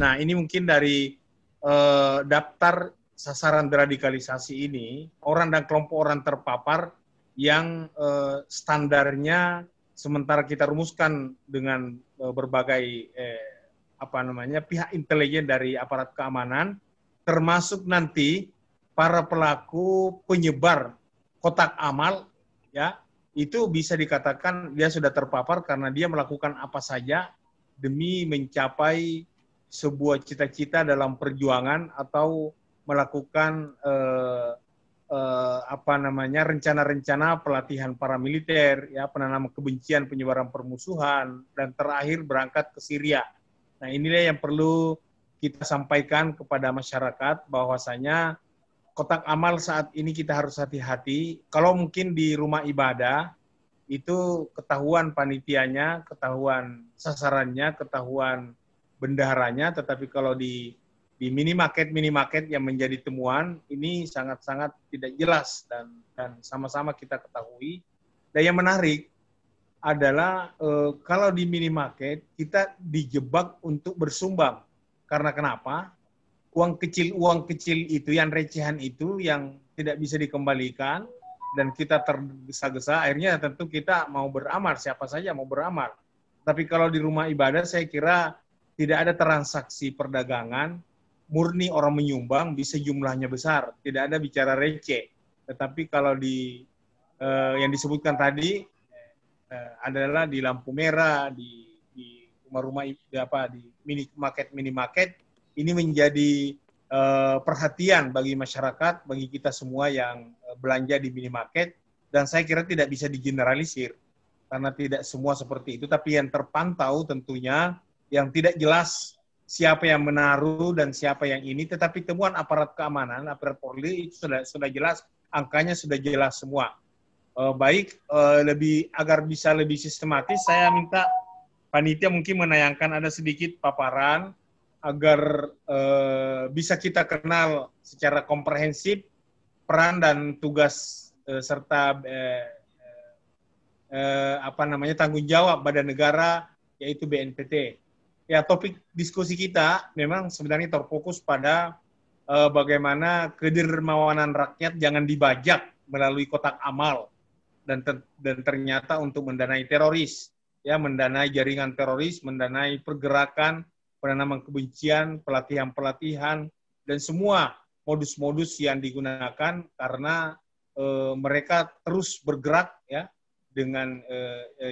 Nah, ini mungkin dari daftar sasaran deradikalisasi ini, orang dan kelompok orang terpapar yang standarnya sementara kita rumuskan dengan berbagai pihak intelijen dari aparat keamanan, termasuk nanti para pelaku penyebar kotak amal, ya, itu bisa dikatakan dia sudah terpapar karena dia melakukan apa saja demi mencapai sebuah cita-cita dalam perjuangan atau melakukan rencana-rencana pelatihan paramiliter, ya, penanaman kebencian, penyebaran permusuhan, dan terakhir berangkat ke Syria. Nah, inilah yang perlu kita sampaikan kepada masyarakat bahwasanya kotak amal saat ini kita harus hati-hati. Kalau mungkin di rumah ibadah itu ketahuan panitianya, ketahuan sasarannya, ketahuan bendaharanya, tetapi kalau di minimarket yang menjadi temuan ini sangat-sangat tidak jelas dan sama-sama kita ketahui. Dan yang menarik adalah kalau di minimarket kita dijebak untuk bersumbang. Karena kenapa? Uang kecil itu, yang recehan itu yang tidak bisa dikembalikan dan kita tergesa-gesa, akhirnya tentu kita mau beramal, siapa saja mau beramal. Tapi kalau di rumah ibadah saya kira tidak ada transaksi perdagangan, murni orang menyumbang bisa jumlahnya besar, tidak ada bicara receh. Tetapi kalau di yang disebutkan tadi adalah di lampu merah, di rumah-rumah di minimarket, ini menjadi perhatian bagi masyarakat, bagi kita semua yang belanja di minimarket, dan saya kira tidak bisa digeneralisir karena tidak semua seperti itu, tapi yang terpantau tentunya yang tidak jelas siapa yang menaruh dan siapa yang ini, tetapi temuan aparat keamanan, aparat Polri itu sudah jelas, angkanya sudah jelas semua. Agar bisa lebih sistematis, saya minta panitia mungkin menayangkan ada sedikit paparan agar bisa kita kenal secara komprehensif peran dan tugas serta tanggung jawab badan negara, yaitu BNPT. Ya, topik diskusi kita memang sebenarnya terfokus pada bagaimana kedermawanan rakyat jangan dibajak melalui kotak amal dan ternyata untuk mendanai teroris, ya, mendanai jaringan teroris, mendanai pergerakan, penanaman kebencian, pelatihan-pelatihan, dan semua modus-modus yang digunakan karena mereka terus bergerak, ya, dengan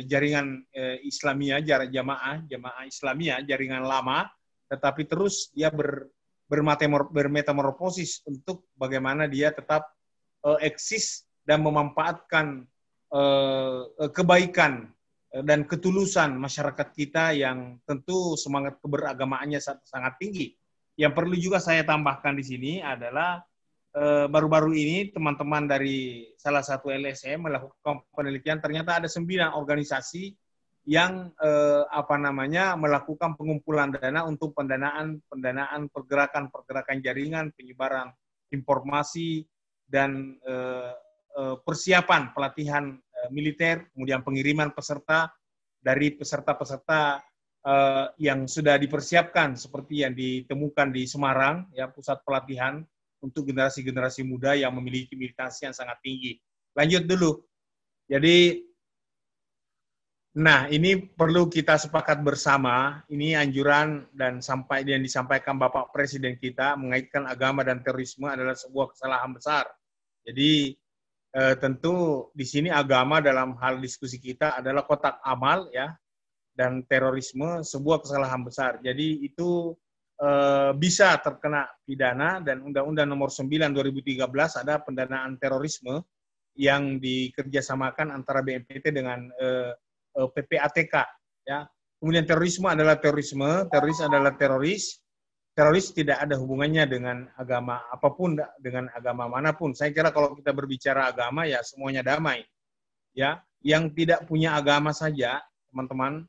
jaringan Islamiyah, jamaah Islamiyah, jaringan lama, tetapi terus dia bermetamorfosis untuk bagaimana dia tetap eksis dan memanfaatkan kebaikan dan ketulusan masyarakat kita yang tentu semangat keberagamaannya sangat tinggi. Yang perlu juga saya tambahkan di sini adalah baru-baru ini teman-teman dari salah satu LSM melakukan penelitian, ternyata ada 9 organisasi yang melakukan pengumpulan dana untuk pendanaan pergerakan jaringan, penyebaran informasi dan persiapan pelatihan militer, kemudian pengiriman peserta dari peserta-peserta yang sudah dipersiapkan seperti yang ditemukan di Semarang, ya, pusat pelatihan untuk generasi-generasi muda yang memiliki militansi yang sangat tinggi. Lanjut dulu. Jadi, nah, ini perlu kita sepakat bersama, ini anjuran dan yang disampaikan Bapak Presiden kita mengaitkan agama dan terorisme adalah sebuah kesalahan besar. Jadi, tentu di sini agama dalam hal diskusi kita adalah kotak amal, ya, dan terorisme sebuah kesalahan besar. Jadi itu bisa terkena pidana, dan Undang-Undang Nomor 9 2013 ada pendanaan terorisme yang dikerjasamakan antara BNPT dengan PPATK, ya. Kemudian terorisme adalah terorisme, teroris adalah teroris. Teroris tidak ada hubungannya dengan agama apapun, dengan agama manapun. Saya kira kalau kita berbicara agama, ya semuanya damai. Ya, yang tidak punya agama saja, teman-teman,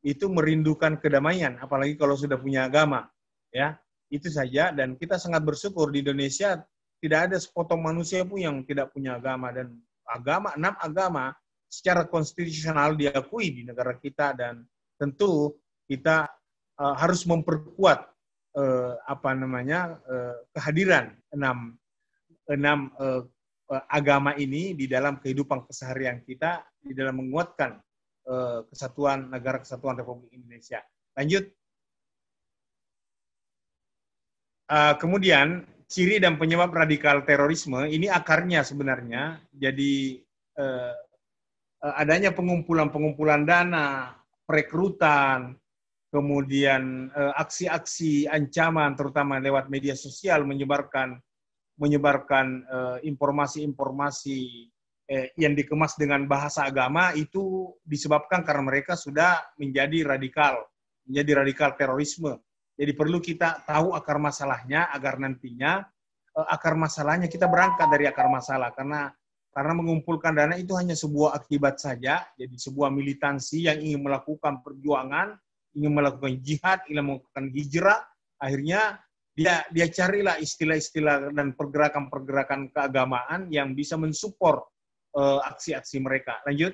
itu merindukan kedamaian, apalagi kalau sudah punya agama. Ya, itu saja. Dan kita sangat bersyukur di Indonesia tidak ada sepotong manusia pun yang tidak punya agama, dan 6 agama secara konstitusional diakui di negara kita, dan tentu kita harus memperkuat kehadiran enam agama ini di dalam kehidupan keseharian kita, di dalam menguatkan kesatuan negara kesatuan Republik Indonesia. Lanjut. Kemudian ciri dan penyebab radikal terorisme ini akarnya sebenarnya jadi adanya pengumpulan dana, perekrutan, kemudian aksi-aksi ancaman terutama lewat media sosial menyebarkan informasi-informasi yang dikemas dengan bahasa agama itu disebabkan karena mereka sudah menjadi radikal terorisme. Jadi perlu kita tahu akar masalahnya agar nantinya akar masalahnya kita berangkat dari akar masalah karena mengumpulkan dana itu hanya sebuah akibat saja, jadi sebuah militansi yang ingin melakukan perjuangan, ingin melakukan jihad, ingin melakukan hijrah, akhirnya dia carilah istilah-istilah dan pergerakan-pergerakan keagamaan yang bisa mensupport aksi-aksi mereka. Lanjut.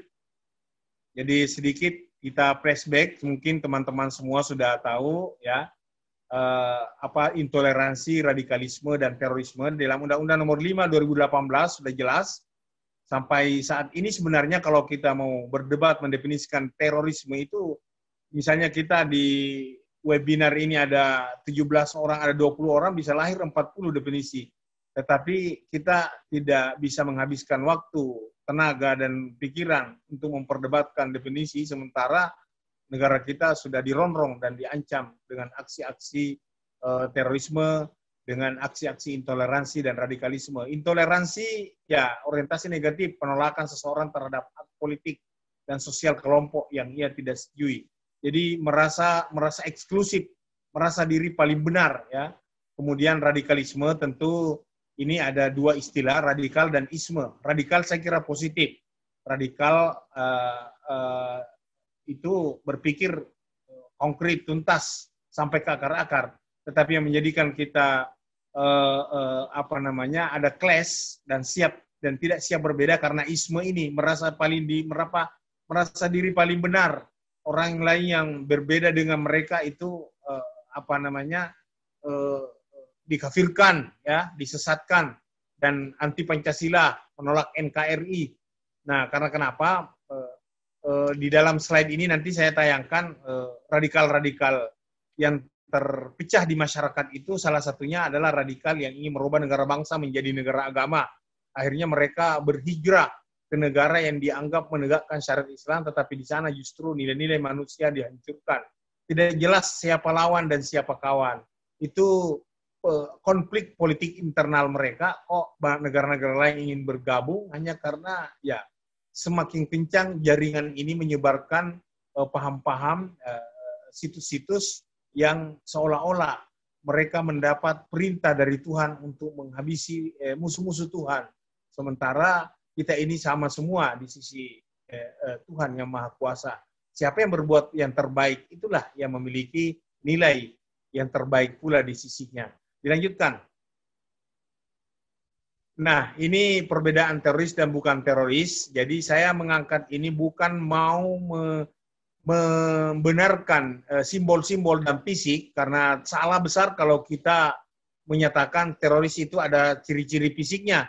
Jadi sedikit kita flashback, mungkin teman-teman semua sudah tahu ya apa intoleransi, radikalisme dan terorisme dalam Undang-Undang Nomor 5 2018 sudah jelas. Sampai saat ini sebenarnya kalau kita mau berdebat mendefinisikan terorisme itu, misalnya kita di webinar ini ada 17 orang, ada 20 orang, bisa lahir 40 definisi. Tetapi kita tidak bisa menghabiskan waktu, tenaga, dan pikiran untuk memperdebatkan definisi, sementara negara kita sudah dirongrong dan diancam dengan aksi-aksi terorisme, dengan aksi-aksi intoleransi dan radikalisme. Intoleransi, ya orientasi negatif, penolakan seseorang terhadap hak politik dan sosial kelompok yang ia tidak setujui. Jadi merasa eksklusif, merasa diri paling benar, ya. Kemudian radikalisme tentu ini ada dua istilah, radikal dan isme. Radikal saya kira positif. Radikal itu berpikir konkret, tuntas, sampai ke akar-akar. Tetapi yang menjadikan kita ada clash dan siap dan tidak siap berbeda karena isme ini merasa diri paling benar. Orang lain yang berbeda dengan mereka itu dikafirkan, ya, disesatkan, dan anti Pancasila, menolak NKRI. Nah, karena kenapa? Di dalam slide ini nanti saya tayangkan radikal-radikal yang terpecah di masyarakat itu, salah satunya adalah radikal yang ingin merubah negara bangsa menjadi negara agama. Akhirnya mereka berhijrah ke negara yang dianggap menegakkan syariat Islam, tetapi di sana justru nilai-nilai manusia dihancurkan. Tidak jelas siapa lawan dan siapa kawan. Itu konflik politik internal mereka. Negara-negara lain ingin bergabung hanya karena ya semakin kencang jaringan ini menyebarkan paham-paham, situs-situs yang seolah-olah mereka mendapat perintah dari Tuhan untuk menghabisi musuh-musuh Tuhan. Sementara kita ini sama semua di sisi Tuhan yang Maha Kuasa. Siapa yang berbuat yang terbaik, itulah yang memiliki nilai yang terbaik pula di sisinya. Dilanjutkan. Nah, ini perbedaan teroris dan bukan teroris. Jadi saya mengangkat ini bukan mau membenarkan simbol-simbol dan fisik, karena salah besar kalau kita menyatakan teroris itu ada ciri-ciri fisiknya.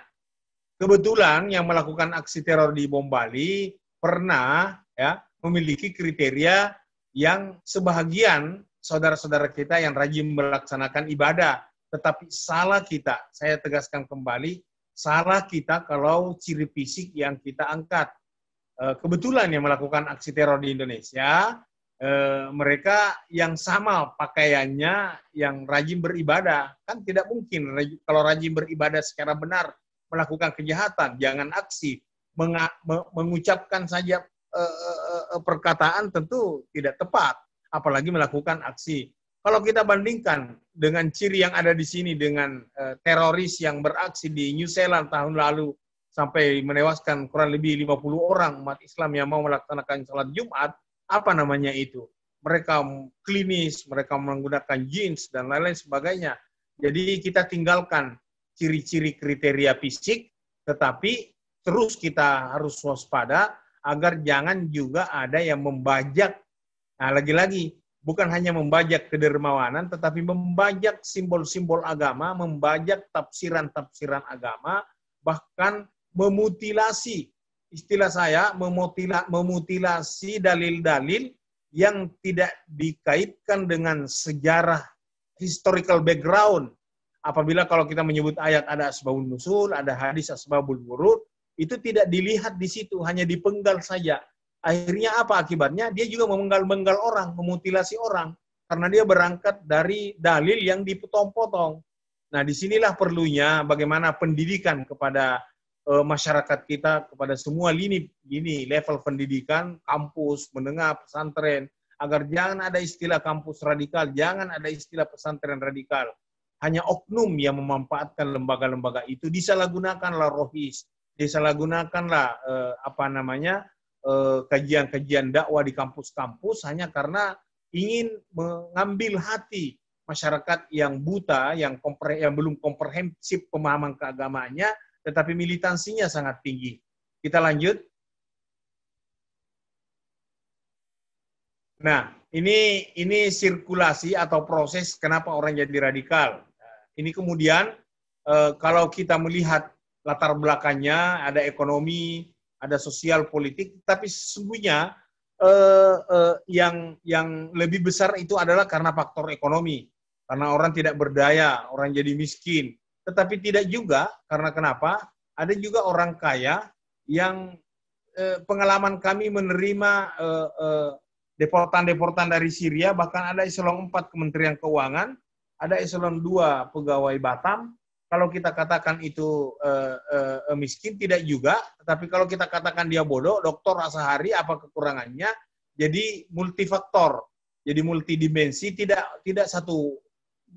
Kebetulan yang melakukan aksi teror di Bom Bali pernah ya memiliki kriteria yang sebahagian saudara-saudara kita yang rajin melaksanakan ibadah. Tetapi salah kita, saya tegaskan kembali, salah kita kalau ciri fisik yang kita angkat. Kebetulan yang melakukan aksi teror di Indonesia, mereka yang sama pakaiannya, yang rajin beribadah. Kan tidak mungkin kalau rajin beribadah secara benar melakukan kejahatan, jangan aksi. Mengucapkan saja perkataan tentu tidak tepat, apalagi melakukan aksi. Kalau kita bandingkan dengan ciri yang ada di sini dengan teroris yang beraksi di New Zealand tahun lalu sampai menewaskan kurang lebih 50 orang umat Islam yang mau melaksanakan sholat Jumat, apa namanya itu? Mereka klinis, mereka menggunakan jeans dan lain-lain sebagainya. Jadi kita tinggalkan ciri-ciri kriteria fisik, tetapi terus kita harus waspada agar jangan juga ada yang membajak. Nah, lagi-lagi bukan hanya membajak kedermawanan, tetapi membajak simbol-simbol agama, membajak tafsiran-tafsiran agama, bahkan memutilasi, istilah saya, memutilasi dalil-dalil yang tidak dikaitkan dengan sejarah historical background. Apabila kalau kita menyebut ayat ada asbabun nusul, ada hadis asbabul wurud, itu tidak dilihat di situ, hanya dipenggal saja. Akhirnya apa akibatnya? Dia juga memenggal-menggal orang, memutilasi orang. Karena dia berangkat dari dalil yang dipotong-potong. Nah, disinilah perlunya bagaimana pendidikan kepada masyarakat kita, kepada semua lini level pendidikan, kampus, menengah, pesantren, agar jangan ada istilah kampus radikal, jangan ada istilah pesantren radikal. Hanya oknum yang memanfaatkan lembaga-lembaga itu, disalahgunakanlah rohis, disalahgunakanlah kajian-kajian dakwah di kampus-kampus hanya karena ingin mengambil hati masyarakat yang buta, yang belum komprehensif pemahaman keagamaannya, tetapi militansinya sangat tinggi. Kita lanjut. Nah, ini sirkulasi atau proses kenapa orang jadi radikal. Ini kemudian kalau kita melihat latar belakangnya, ada ekonomi, ada sosial politik, tapi sesungguhnya yang lebih besar itu adalah karena faktor ekonomi. Karena orang tidak berdaya, orang jadi miskin. Tetapi tidak juga, karena kenapa? Ada juga orang kaya yang pengalaman kami menerima deportan-deportan dari Syria, bahkan ada eselon 4 Kementerian Keuangan, ada eselon 2 pegawai Batam. Kalau kita katakan itu miskin, tidak juga. Tetapi kalau kita katakan dia bodoh, Dr. Asahari, apa kekurangannya? Jadi multifaktor, jadi multidimensi, tidak satu,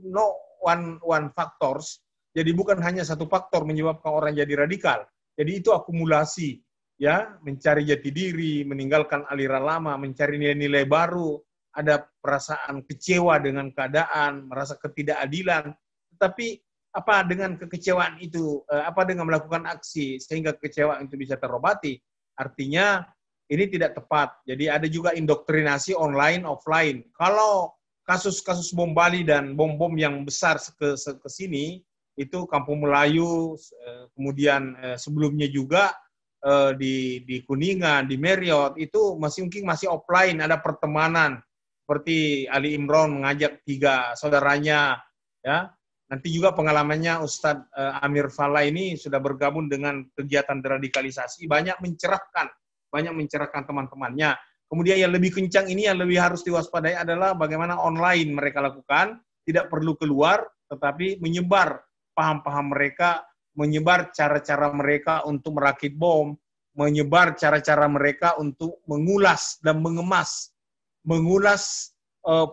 no one factors. Jadi bukan hanya satu faktor menyebabkan orang jadi radikal. Jadi itu akumulasi, ya, mencari jati diri, meninggalkan aliran lama, mencari nilai-nilai baru, ada perasaan kecewa dengan keadaan, merasa ketidakadilan. Tetapi apa dengan kekecewaan itu, apa dengan melakukan aksi sehingga kekecewaan itu bisa terobati? Artinya ini tidak tepat. Jadi ada juga indoktrinasi online, offline. Kalau kasus-kasus bom Bali dan bom-bom yang besar ke sini, itu Kampung Melayu, kemudian sebelumnya juga di Kuningan, di Marriott, itu mungkin masih offline, ada pertemanan. Seperti Ali Imron mengajak 3 saudaranya, ya. Nanti juga pengalamannya Ustadz Amir Fala ini sudah bergabung dengan kegiatan deradikalisasi, banyak mencerahkan teman-temannya. Kemudian yang lebih kencang ini, yang lebih harus diwaspadai adalah bagaimana online mereka lakukan, tidak perlu keluar, tetapi menyebar paham-paham mereka, menyebar cara-cara mereka untuk merakit bom, menyebar cara-cara mereka untuk mengulas dan mengulas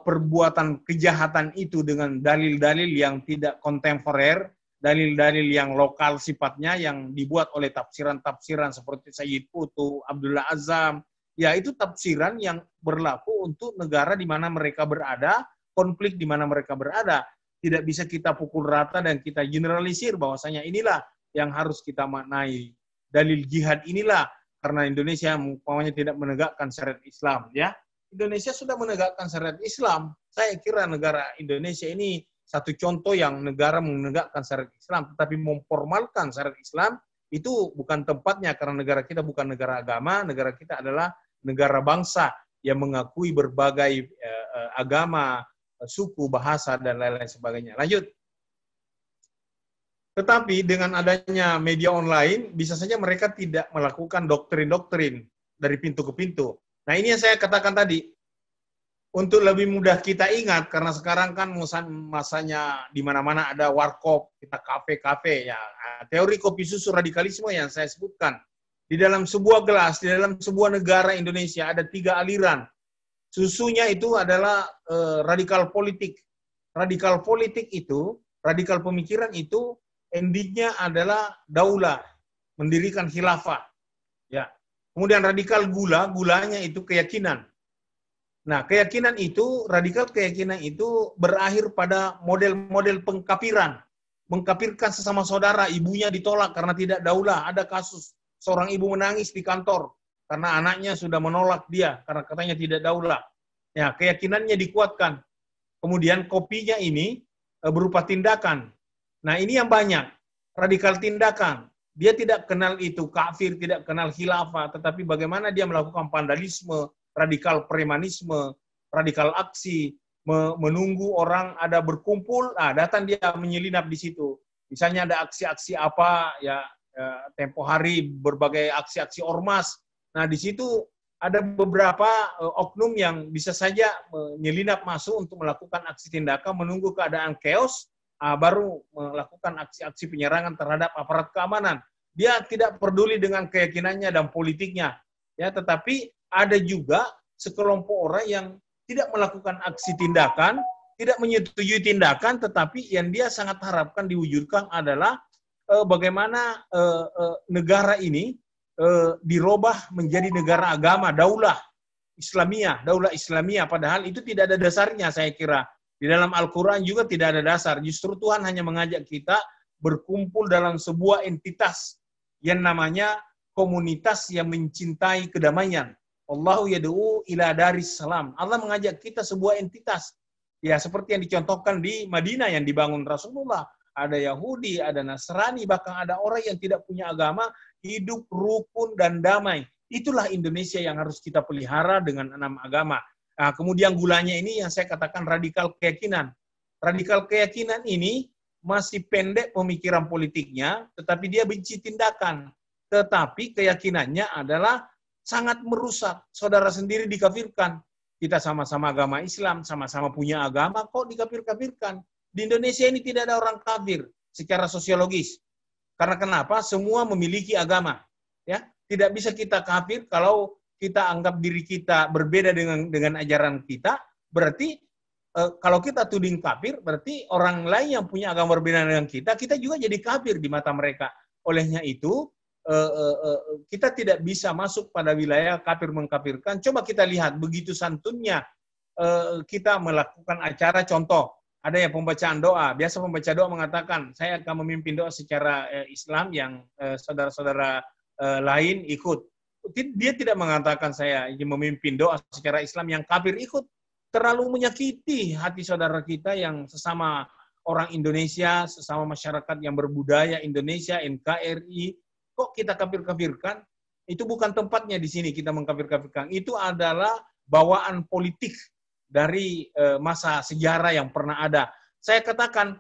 perbuatan kejahatan itu dengan dalil-dalil yang tidak kontemporer, dalil-dalil yang lokal sifatnya, yang dibuat oleh tafsiran-tafsiran seperti Sayyid Qutb, Abdullah Azzam. Ya, itu tafsiran yang berlaku untuk negara di mana mereka berada, konflik di mana mereka berada. Tidak bisa kita pukul rata dan kita generalisir bahwasanya inilah yang harus kita maknai. Dalil jihad inilah, karena Indonesia umpamanya tidak menegakkan syariat Islam, ya. Indonesia sudah menegakkan syariat Islam. Saya kira negara Indonesia ini satu contoh yang negara menegakkan syariat Islam, tetapi memformalkan syariat Islam itu bukan tempatnya, karena negara kita bukan negara agama, negara kita adalah negara bangsa yang mengakui berbagai agama, suku, bahasa, dan lain-lain sebagainya. Lanjut. Tetapi dengan adanya media online, bisa saja mereka tidak melakukan doktrin-doktrin dari pintu ke pintu. Nah, ini yang saya katakan tadi. Untuk lebih mudah kita ingat, karena sekarang kan masanya di mana-mana ada warkop, kita kafe-kafe, ya. Teori kopi susu radikalisme yang saya sebutkan. Di dalam sebuah gelas, di dalam sebuah negara Indonesia ada 3 aliran. Susunya itu adalah radikal politik. Radikal politik itu, radikal pemikiran itu, endingnya adalah daulah, mendirikan khilafah. Ya. Kemudian radikal gulanya itu keyakinan. Nah, radikal keyakinan itu berakhir pada model-model pengkafiran. Mengkafirkan sesama saudara, ibunya ditolak karena tidak daulah. Ada kasus seorang ibu menangis di kantor karena anaknya sudah menolak dia karena katanya tidak daulah. Ya, keyakinannya dikuatkan. Kemudian kopinya ini berupa tindakan. Nah, ini yang banyak. Radikal tindakan. Dia tidak kenal itu kafir, tidak kenal khilafah, tetapi bagaimana dia melakukan vandalisme, radikal premanisme, radikal aksi, menunggu orang ada berkumpul, datang dia menyelinap di situ. Misalnya ada aksi-aksi apa, ya tempo hari berbagai aksi-aksi ormas. Nah, di situ ada beberapa oknum yang bisa saja menyelinap masuk untuk melakukan aksi tindakan, menunggu keadaan chaos, baru melakukan aksi-aksi penyerangan terhadap aparat keamanan. Dia tidak peduli dengan keyakinannya dan politiknya, ya. Tetapi ada juga sekelompok orang yang tidak melakukan aksi tindakan, tidak menyetujui tindakan, tetapi yang dia sangat harapkan diwujudkan adalah bagaimana negara ini dirubah menjadi negara agama, daulah Islamiyah, padahal itu tidak ada dasarnya saya kira. Di dalam Al-Quran juga tidak ada dasar. Justru Tuhan hanya mengajak kita berkumpul dalam sebuah entitas yang namanya komunitas yang mencintai kedamaian. Allahu yad'u ila daris salam. Allah mengajak kita sebuah entitas. Ya, seperti yang dicontohkan di Madinah yang dibangun Rasulullah. Ada Yahudi, ada Nasrani, bahkan ada orang yang tidak punya agama, hidup rukun dan damai. Itulah Indonesia yang harus kita pelihara dengan 6 agama. Nah, kemudian gulanya ini yang saya katakan radikal keyakinan. Radikal keyakinan ini masih pendek pemikiran politiknya, tetapi dia benci tindakan. Tetapi keyakinannya adalah sangat merusak. Saudara sendiri dikafirkan. Kita sama-sama agama Islam, sama-sama punya agama, kok dikafir-kafirkan? Di Indonesia ini tidak ada orang kafir secara sosiologis. Karena kenapa? Semua memiliki agama. Ya, tidak bisa kita kafir kalau kita anggap diri kita berbeda dengan ajaran kita, berarti kalau kita tuding kafir, berarti orang lain yang punya agama berbeda dengan kita juga jadi kafir di mata mereka. Olehnya itu, kita tidak bisa masuk pada wilayah kafir mengkafirkan. Coba kita lihat, begitu santunnya kita melakukan acara, contoh, ada yang pembacaan doa. Biasa pembaca doa mengatakan, saya akan memimpin doa secara Islam yang saudara-saudara lain ikut. Dia tidak mengatakan saya ingin memimpin doa secara Islam yang kafir ikut. Terlalu menyakiti hati saudara kita yang sesama orang Indonesia, sesama masyarakat yang berbudaya Indonesia, NKRI. Kok kita kafir-kafirkan? Itu bukan tempatnya di sini kita mengkafir-kafirkan. Itu adalah bawaan politik dari masa sejarah yang pernah ada. Saya katakan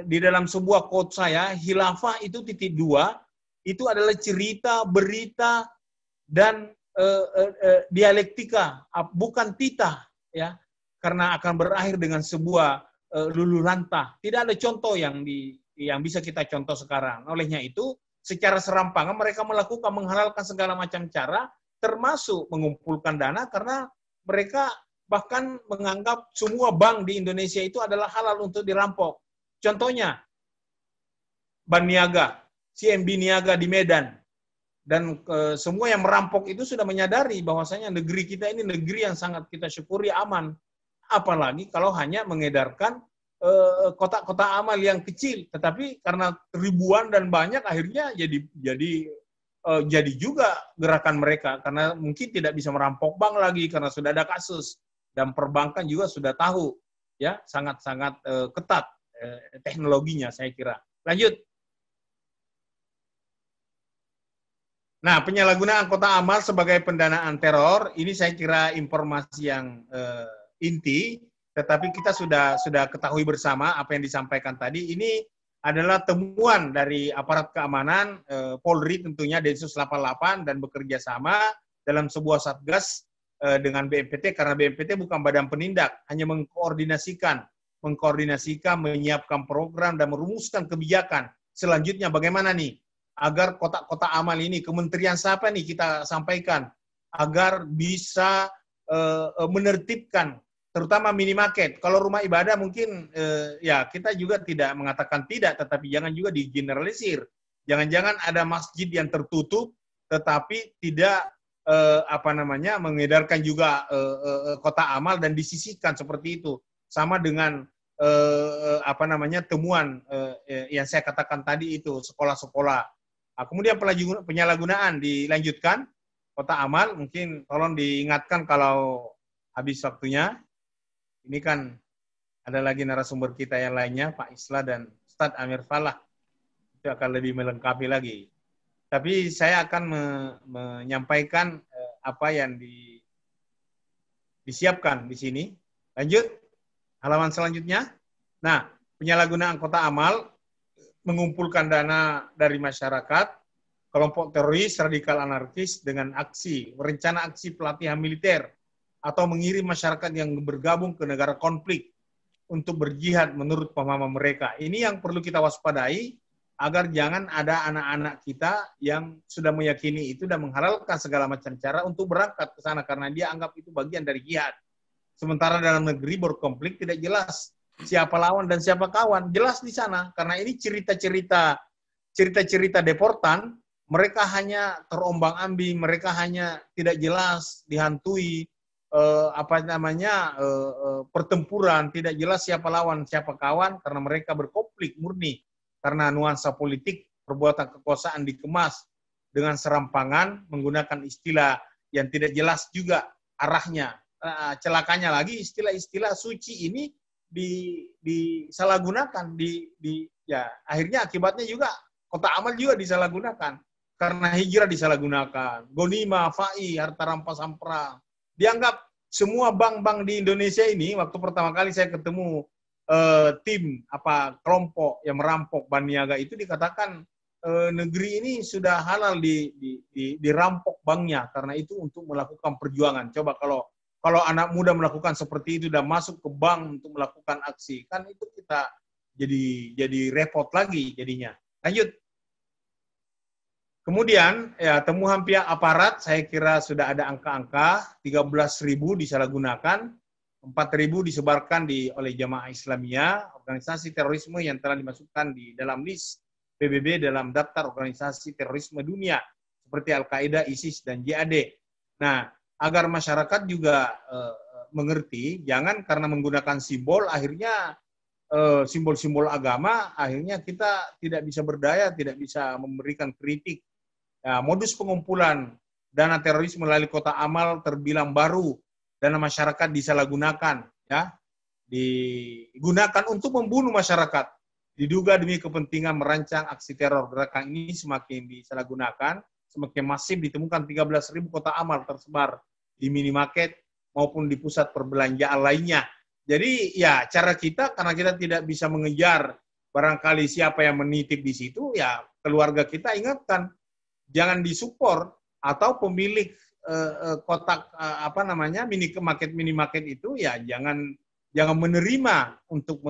di dalam sebuah quote saya, khilafah itu titik 2, itu adalah cerita, berita, dan dialektika, bukan titah, ya, karena akan berakhir dengan sebuah luluh lantah. Tidak ada contoh yang bisa kita contoh sekarang. Olehnya itu, secara serampangan mereka menghalalkan segala macam cara, termasuk mengumpulkan dana, karena mereka bahkan menganggap semua bank di Indonesia itu adalah halal untuk dirampok. Contohnya, Bank Niaga, CMB Niaga di Medan, dan semua yang merampok itu sudah menyadari bahwasanya negeri kita ini negeri yang sangat kita syukuri aman. Apalagi kalau hanya mengedarkan kotak-kotak amal yang kecil, tetapi karena ribuan dan banyak akhirnya jadi juga gerakan mereka, karena mungkin tidak bisa merampok bank lagi karena sudah ada kasus, dan perbankan juga sudah tahu, ya, sangat-sangat ketat teknologinya, saya kira. Lanjut. Nah, penyalahgunaan kotak amal sebagai pendanaan teror, ini saya kira informasi yang inti, tetapi kita sudah ketahui bersama apa yang disampaikan tadi. Ini adalah temuan dari aparat keamanan, Polri tentunya, Densus 88, dan bekerja sama dalam sebuah satgas dengan BNPT, karena BNPT bukan badan penindak, hanya mengkoordinasikan, menyiapkan program dan merumuskan kebijakan. Selanjutnya bagaimana nih agar kotak-kotak amal ini, kementerian siapa nih kita sampaikan, agar bisa menertibkan, terutama minimarket. Kalau rumah ibadah mungkin ya kita juga tidak mengatakan tidak, tetapi jangan juga digeneralisir. Jangan-jangan ada masjid yang tertutup, tetapi tidak mengedarkan juga kotak amal dan disisihkan seperti itu. Sama dengan temuan yang saya katakan tadi itu, sekolah-sekolah. Kemudian penyalahgunaan dilanjutkan, kotak amal, mungkin tolong diingatkan kalau habis waktunya. Ini kan ada lagi narasumber kita yang lainnya, Pak Islah dan Ustadz Amir Falah. Itu akan lebih melengkapi lagi. Tapi saya akan menyampaikan apa yang disiapkan di sini. Lanjut, halaman selanjutnya. Nah, penyalahgunaan kotak amal mengumpulkan dana dari masyarakat, kelompok teroris, radikal anarkis dengan rencana aksi pelatihan militer atau mengirim masyarakat yang bergabung ke negara konflik untuk berjihad menurut pemahaman mereka. Ini yang perlu kita waspadai agar jangan ada anak-anak kita yang sudah meyakini itu dan menghalalkan segala macam cara untuk berangkat ke sana karena dia anggap itu bagian dari jihad. Sementara dalam negeri berkonflik tidak jelas siapa lawan dan siapa kawan. Jelas di sana karena ini cerita-cerita deportan, mereka hanya terombang-ambing, mereka hanya tidak jelas, dihantui pertempuran, tidak jelas siapa lawan, siapa kawan karena mereka berkonflik murni. Karena nuansa politik, perbuatan kekuasaan dikemas dengan serampangan, menggunakan istilah yang tidak jelas juga arahnya. Celakanya lagi, istilah-istilah suci ini disalahgunakan. Akhirnya akibatnya juga, kotak amal juga disalahgunakan. Karena hijrah disalahgunakan. Gonima, fa'i, harta rampasan perang. Dianggap semua bank-bank di Indonesia ini, waktu pertama kali saya ketemu kelompok yang merampok Baniaga itu dikatakan negeri ini sudah halal dirampok banknya karena itu untuk melakukan perjuangan. Coba kalau anak muda melakukan seperti itu dan masuk ke bank untuk melakukan aksi, kan itu kita jadi repot lagi jadinya. Lanjut. Kemudian ya temuan pihak aparat saya kira sudah ada angka-angka 13.000 disalahgunakan. 4.000 disebarkan oleh Jamaah Islamiyah, organisasi terorisme yang telah dimasukkan di dalam list PBB dalam daftar organisasi terorisme dunia, seperti Al-Qaeda, ISIS, dan JAD. Nah, agar masyarakat juga mengerti, jangan karena menggunakan simbol, akhirnya simbol-simbol agama, akhirnya kita tidak bisa berdaya, tidak bisa memberikan kritik. Ya, modus pengumpulan dana teroris melalui kotak amal terbilang baru. Dana masyarakat disalahgunakan, ya, digunakan untuk membunuh masyarakat. Diduga demi kepentingan merancang aksi teror. Gerakan ini semakin disalahgunakan, semakin masif ditemukan 13.000 kotak amal tersebar di minimarket maupun di pusat perbelanjaan lainnya. Jadi ya cara kita karena kita tidak bisa mengejar barangkali siapa yang menitip di situ, ya keluarga kita ingatkan jangan disupport atau pemilik kotak minimarket itu ya jangan menerima untuk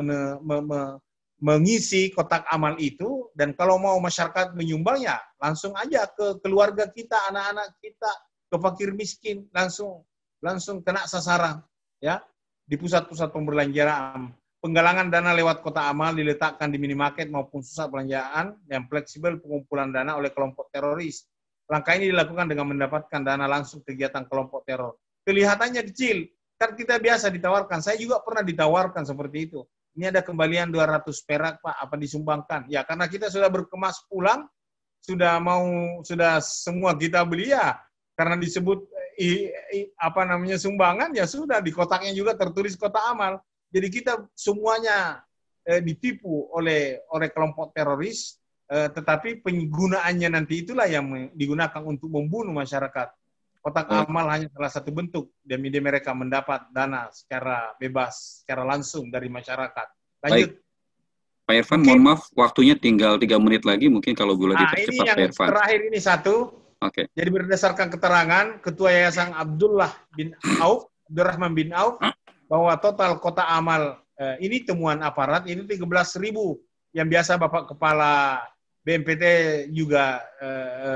mengisi kotak amal itu, dan kalau mau masyarakat menyumbang ya langsung aja ke keluarga kita, anak-anak kita, ke fakir miskin, langsung kena sasaran ya di pusat-pusat pembelanjaan. Penggalangan dana lewat kotak amal diletakkan di minimarket maupun pusat perbelanjaan yang fleksibel pengumpulan dana oleh kelompok teroris. Langkah ini dilakukan dengan mendapatkan dana langsung kegiatan kelompok teror. Kelihatannya kecil, kan kita biasa ditawarkan. Saya juga pernah ditawarkan seperti itu. Ini ada kembalian 200 perak, Pak, apa disumbangkan? Ya, karena kita sudah berkemas pulang, sudah semua kita beli ya. Karena disebut sumbangan, ya sudah di kotaknya juga tertulis kotak amal. Jadi kita semuanya ditipu oleh kelompok teroris. Tetapi penggunaannya nanti itulah yang digunakan untuk membunuh masyarakat. Kotak amal hanya salah satu bentuk demi mereka mendapat dana secara bebas, secara langsung dari masyarakat. Lanjut. Baik. Pak Irfan, mohon maaf, waktunya tinggal 3 menit lagi, mungkin kalau boleh dipercepat, Pak Irfan. Ini yang terakhir ini satu. Oke. Jadi berdasarkan keterangan Ketua Yayasan Abdurrahman bin Auf, bahwa total kotak amal ini temuan aparat, ini 13.000 yang biasa Bapak Kepala BNPT juga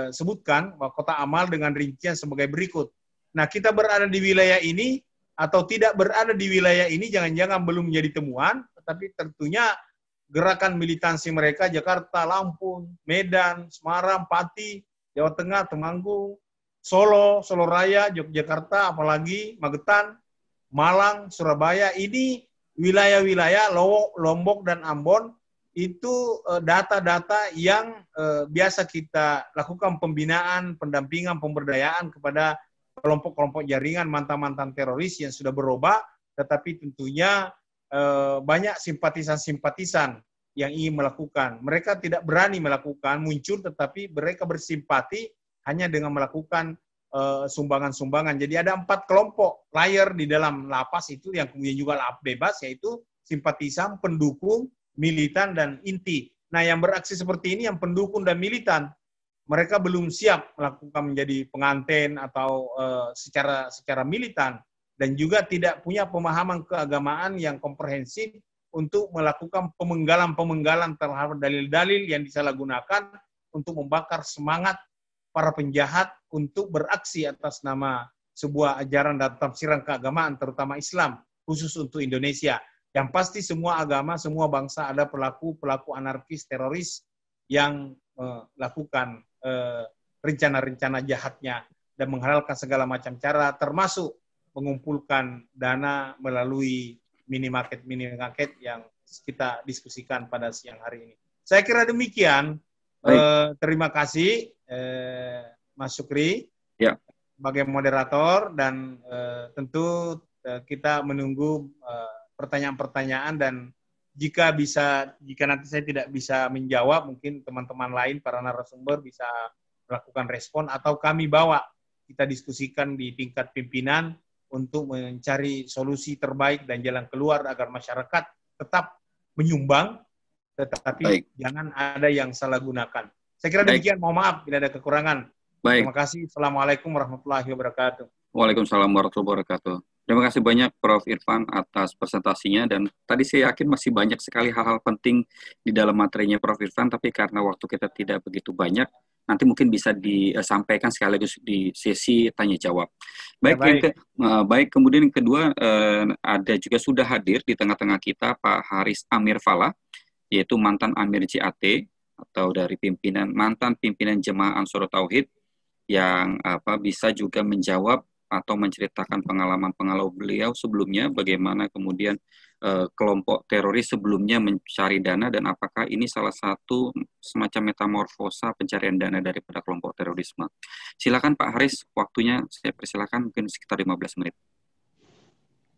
sebutkan bahwa kotak amal dengan rincian sebagai berikut. Nah, kita berada di wilayah ini atau tidak berada di wilayah ini jangan-jangan belum menjadi temuan, tetapi tentunya gerakan militansi mereka Jakarta, Lampung, Medan, Semarang, Pati, Jawa Tengah, Temanggung, Solo, Solo Raya, Yogyakarta, apalagi Magetan, Malang, Surabaya, ini wilayah-wilayah Lombok dan Ambon, itu data-data yang biasa kita lakukan pembinaan, pendampingan, pemberdayaan kepada kelompok-kelompok jaringan mantan-mantan teroris yang sudah berubah, tetapi tentunya banyak simpatisan-simpatisan yang ingin melakukan. Mereka tidak berani melakukan, muncul, tetapi mereka bersimpati hanya dengan melakukan sumbangan-sumbangan. Jadi ada 4 kelompok layer di dalam lapas itu yang kemudian juga lapas bebas, yaitu simpatisan, pendukung, militan, dan inti. Nah, yang beraksi seperti ini yang pendukung dan militan, mereka belum siap melakukan menjadi pengantin atau secara militan, dan juga tidak punya pemahaman keagamaan yang komprehensif untuk melakukan pemenggalan-pemenggalan terhadap dalil-dalil yang disalahgunakan untuk membakar semangat para penjahat untuk beraksi atas nama sebuah ajaran dan tafsiran keagamaan, terutama Islam, khusus untuk Indonesia. Yang pasti semua agama, semua bangsa ada pelaku-pelaku anarkis, teroris yang melakukan rencana-rencana jahatnya dan menghalalkan segala macam cara, termasuk mengumpulkan dana melalui minimarket yang kita diskusikan pada siang hari ini. Saya kira demikian. Terima kasih Mas Syukri sebagai moderator, dan tentu kita menunggu pertanyaan-pertanyaan, dan jika nanti saya tidak bisa menjawab, mungkin teman-teman lain para narasumber bisa melakukan respon, atau kami bawa kita diskusikan di tingkat pimpinan untuk mencari solusi terbaik dan jalan keluar agar masyarakat tetap menyumbang, tetapi jangan ada yang salah gunakan. Saya kira demikian, mohon maaf bila ada kekurangan. Terima kasih. Assalamualaikum warahmatullahi wabarakatuh. Waalaikumsalam warahmatullahi wabarakatuh. Terima kasih banyak Prof. Irfan atas presentasinya, dan tadi saya yakin masih banyak sekali hal-hal penting di dalam materinya Prof. Irfan, tapi karena waktu kita tidak begitu banyak, nanti mungkin bisa disampaikan sekaligus di sesi tanya jawab. Baik, kemudian yang kedua, ada juga sudah hadir di tengah-tengah kita Pak Haris Amir Falah, yaitu mantan Amir JAT atau dari mantan pimpinan Jemaah Ansarut Tauhid, yang bisa juga menjawab atau menceritakan pengalaman beliau sebelumnya, bagaimana kemudian kelompok teroris sebelumnya mencari dana, dan apakah ini salah satu semacam metamorfosa pencarian dana daripada kelompok terorisme. Silakan Pak Haris, waktunya saya persilakan, mungkin sekitar 15 menit.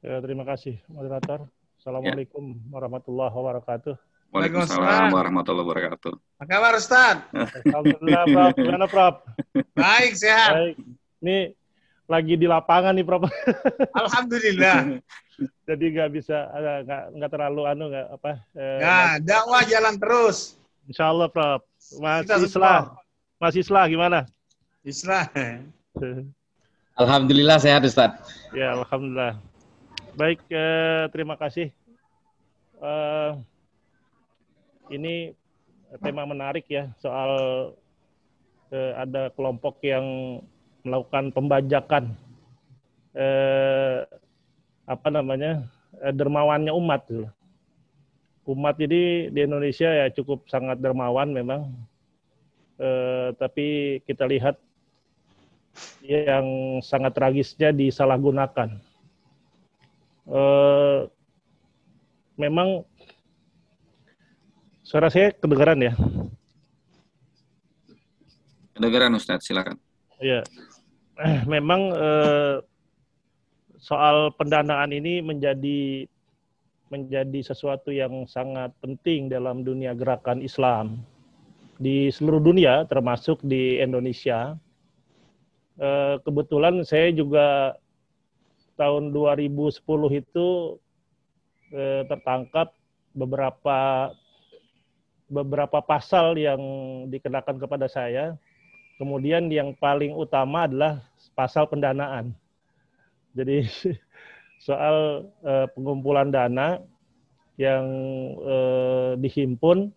Ya, terima kasih moderator. Assalamualaikum warahmatullahi wabarakatuh. Waalaikumsalam warahmatullahi wabarakatuh. Apa kabar Ustaz? Alhamdulillah Prof. Gimana Prof? Baik, sehat. Baik. Ini lagi di lapangan nih Prof. Alhamdulillah. Jadi nggak bisa, nggak terlalu dakwah jalan terus. Insya Allah Prof. Masih Islah gimana? Islah. Alhamdulillah sehat Ustaz. Ya alhamdulillah. Baik, terima kasih. Ini tema menarik ya, soal ada kelompok yang melakukan pembajakan dermawannya umat. Umat ini di Indonesia ya cukup sangat dermawan memang, tapi kita lihat yang sangat tragisnya disalahgunakan. Memang suara saya kedengaran ya? Kedengaran Ustaz, silakan. Ya, memang soal pendanaan ini menjadi sesuatu yang sangat penting dalam dunia gerakan Islam di seluruh dunia, termasuk di Indonesia. Kebetulan saya juga tahun 2010 itu tertangkap beberapa pasal yang dikenakan kepada saya. Kemudian yang paling utama adalah pasal pendanaan. Jadi soal pengumpulan dana yang dihimpun,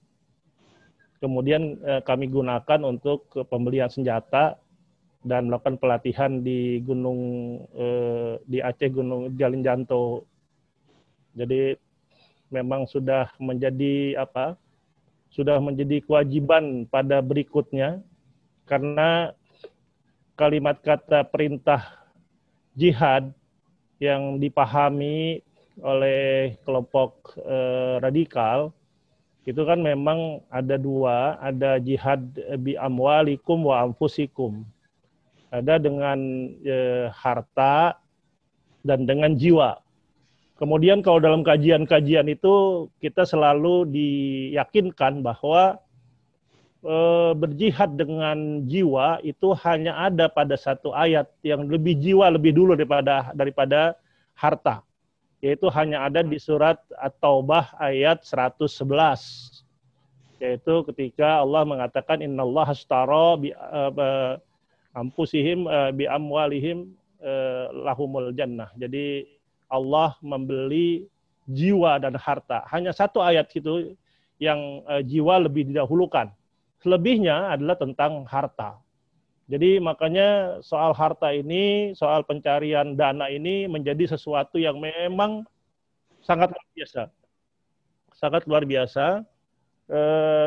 kemudian kami gunakan untuk pembelian senjata dan melakukan pelatihan di di Aceh, Gunung Jalinjanto. Jadi memang sudah menjadi kewajiban pada berikutnya, karena kalimat kata perintah jihad yang dipahami oleh kelompok radikal itu kan memang ada dua, ada jihad bi amwalikum wa anfusikum. Ada dengan harta dan dengan jiwa. Kemudian kalau dalam kajian-kajian itu kita selalu diyakinkan bahwa berjihad dengan jiwa itu hanya ada pada satu ayat yang lebih jiwa lebih dulu daripada harta. Yaitu hanya ada di surat At-Taubah ayat 111. Yaitu ketika Allah mengatakan innallaha ashtara bi anfusihim bi amwalihim lahumul jannah. Jadi Allah membeli jiwa dan harta. Hanya satu ayat itu yang jiwa lebih didahulukan. Selebihnya adalah tentang harta. Jadi makanya soal harta ini, soal pencarian dana ini menjadi sesuatu yang memang sangat luar biasa. Sangat luar biasa.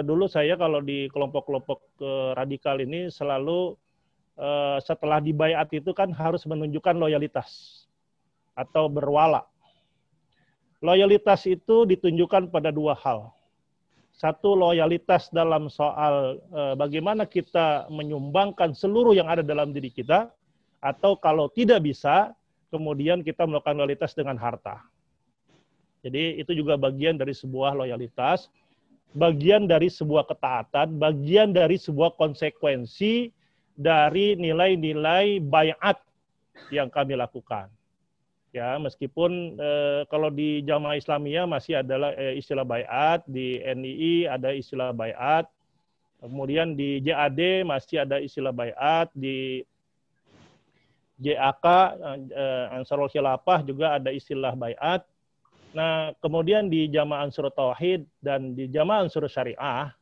Dulu saya kalau di kelompok-kelompok radikal ini selalu setelah dibaiat itu kan harus menunjukkan loyalitas atau berwala. Loyalitas itu ditunjukkan pada dua hal. Satu, loyalitas dalam soal bagaimana kita menyumbangkan seluruh yang ada dalam diri kita, atau kalau tidak bisa, kemudian kita melakukan loyalitas dengan harta. Jadi itu juga bagian dari sebuah loyalitas, bagian dari sebuah ketaatan, bagian dari sebuah konsekuensi dari nilai-nilai baiat yang kami lakukan. Ya, meskipun kalau di Jamaah Islamiyah masih ada istilah baiat, di NII ada istilah baiat, kemudian di JAD masih ada istilah baiat, di JAK Ansarul Khilafah juga ada istilah baiat. Nah, kemudian di Jamaah Ansarut Tauhid dan di Jamaah Ansarut Syariah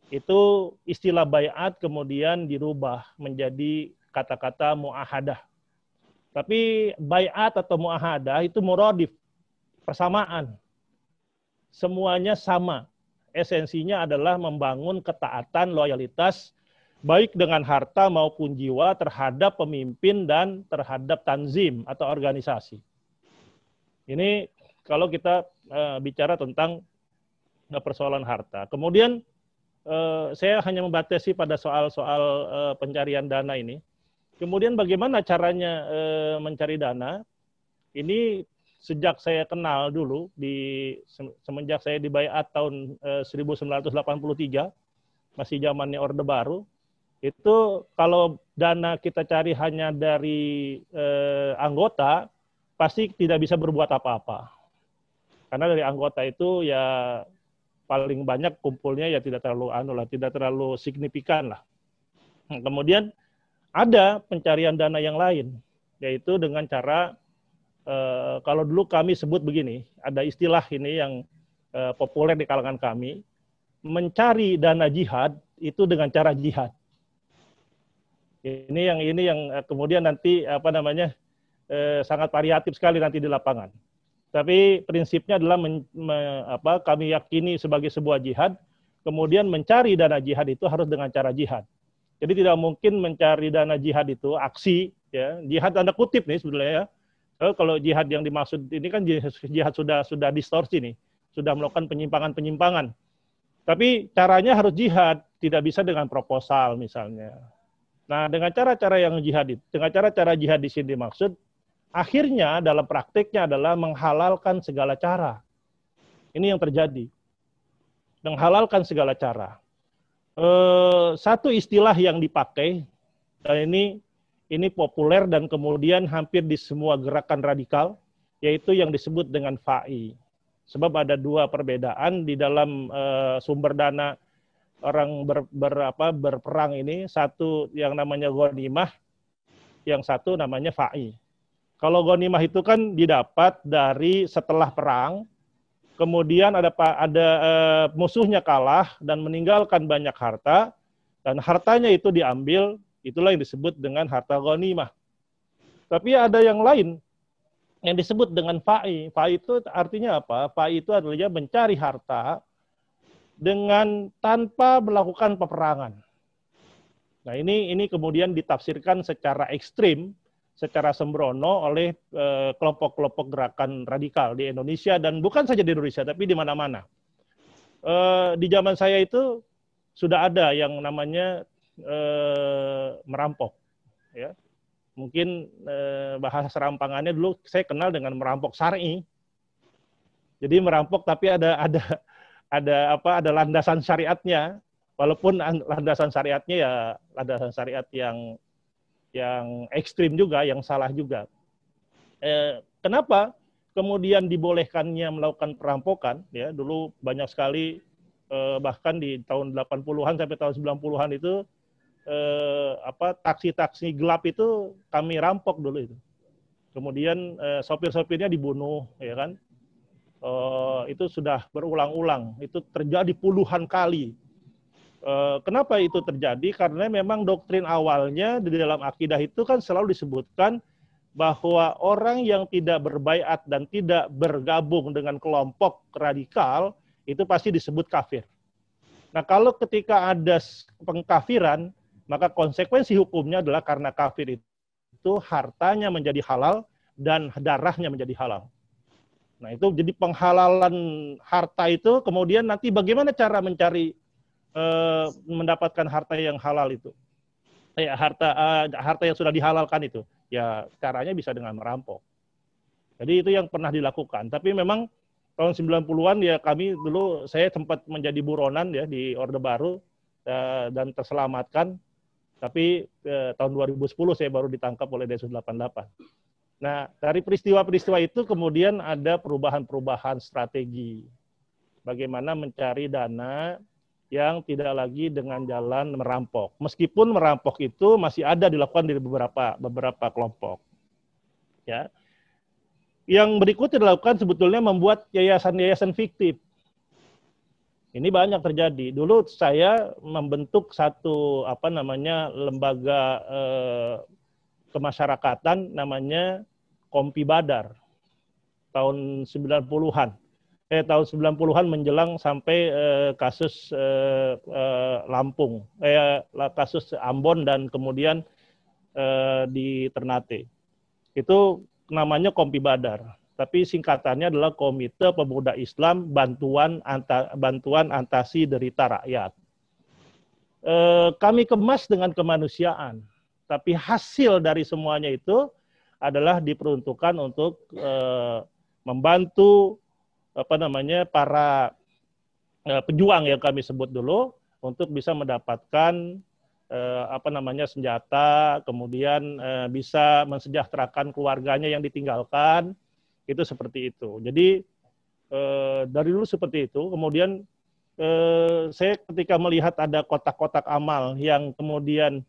itu istilah baiat kemudian dirubah menjadi kata-kata muahadah. Tapi baiat atau muahadah itu muradif, persamaan. Semuanya sama. Esensinya adalah membangun ketaatan, loyalitas, baik dengan harta maupun jiwa terhadap pemimpin dan terhadap tanzim atau organisasi. Ini kalau kita bicara tentang persoalan harta. Kemudian saya hanya membatasi pada soal-soal pencarian dana ini. Kemudian bagaimana caranya mencari dana? Ini sejak saya kenal dulu, semenjak saya dibaiat tahun 1983, masih zamannya Orde Baru, itu kalau dana kita cari hanya dari anggota, pasti tidak bisa berbuat apa-apa. Karena dari anggota itu ya paling banyak kumpulnya ya tidak terlalu signifikan lah. Nah, kemudian ada pencarian dana yang lain, yaitu dengan cara, kalau dulu kami sebut begini, ada istilah ini yang populer di kalangan kami, mencari dana jihad itu dengan cara jihad. Ini yang kemudian nanti sangat variatif sekali nanti di lapangan. Tapi prinsipnya adalah kami yakini sebagai sebuah jihad, kemudian mencari dana jihad itu harus dengan cara jihad. Jadi tidak mungkin mencari dana jihad itu aksi, ya jihad tanda kutip nih sebenarnya ya. Kalau jihad yang dimaksud ini kan jihad sudah distorsi nih, sudah melakukan penyimpangan-penyimpangan. Tapi caranya harus jihad, tidak bisa dengan proposal misalnya. Nah, dengan cara-cara yang jihad itu, dengan cara-cara jihad di sini dimaksud, akhirnya dalam praktiknya adalah menghalalkan segala cara. Ini yang terjadi. Menghalalkan segala cara. Satu istilah yang dipakai, dan ini populer dan kemudian hampir di semua gerakan radikal, yaitu yang disebut dengan fa'i. Sebab ada dua perbedaan di dalam sumber dana orang berperang ini, satu yang namanya ghanimah, yang satu namanya fa'i. Kalau ghanimah itu kan didapat dari setelah perang, kemudian ada musuhnya kalah dan meninggalkan banyak harta, dan hartanya itu diambil, itulah yang disebut dengan harta ghanimah. Tapi ada yang lain yang disebut dengan fa'i. Fa'i itu artinya apa? Fa'i itu adalah mencari harta dengan tanpa melakukan peperangan. Nah, ini kemudian ditafsirkan secara ekstrim, secara sembrono oleh kelompok-kelompok gerakan radikal di Indonesia, dan bukan saja di Indonesia, tapi di mana-mana. Di zaman saya itu sudah ada yang namanya merampok. ya. Mungkin bahasa serampangannya dulu saya kenal dengan merampok syar'i. Jadi merampok tapi ada landasan syariatnya, walaupun landasan syariatnya ya landasan syariat yang ekstrim juga, yang salah juga. Kenapa kemudian dibolehkannya melakukan perampokan? Ya, dulu banyak sekali bahkan di tahun 80-an sampai tahun 90-an itu taksi-taksi gelap itu kami rampok dulu itu. Kemudian sopir-sopirnya dibunuh, ya kan? Itu sudah berulang-ulang, itu terjadi puluhan kali. Kenapa itu terjadi? Karena memang doktrin awalnya di dalam akidah itu kan selalu disebutkan bahwa orang yang tidak berbaiat dan tidak bergabung dengan kelompok radikal itu pasti disebut kafir. Nah, kalau ketika ada pengkafiran, maka konsekuensi hukumnya adalah karena kafir itu hartanya menjadi halal dan darahnya menjadi halal. Nah, itu jadi penghalalan harta itu, kemudian nanti bagaimana cara mencari mendapatkan harta yang halal itu? Harta yang sudah dihalalkan itu. Ya, caranya bisa dengan merampok. Jadi itu yang pernah dilakukan. Tapi memang tahun 90-an ya kami dulu, saya sempat menjadi buronan ya di Orde Baru dan terselamatkan. Tapi tahun 2010 saya baru ditangkap oleh Densus 88. Nah, dari peristiwa-peristiwa itu kemudian ada perubahan-perubahan strategi. Bagaimana mencari dana yang tidak lagi dengan jalan merampok. Meskipun merampok itu masih ada dilakukan di beberapa kelompok. Ya. Yang berikutnya dilakukan sebetulnya membuat yayasan-yayasan fiktif. Ini banyak terjadi. Dulu saya membentuk satu lembaga kemasyarakatan namanya Kompi Badar tahun 90-an. Tahun 90-an menjelang sampai kasus Lampung, kasus Ambon dan kemudian di Ternate. Itu namanya Kompi Badar. Tapi singkatannya adalah Komite Pemuda Islam Bantuan Atasi Derita Rakyat. Kami kemas dengan kemanusiaan, tapi hasil dari semuanya itu adalah diperuntukkan untuk membantu para pejuang yang kami sebut dulu untuk bisa mendapatkan senjata, kemudian bisa mensejahterakan keluarganya yang ditinggalkan. Itu seperti itu. Jadi dari dulu seperti itu. Kemudian saya ketika melihat ada kotak-kotak amal yang kemudian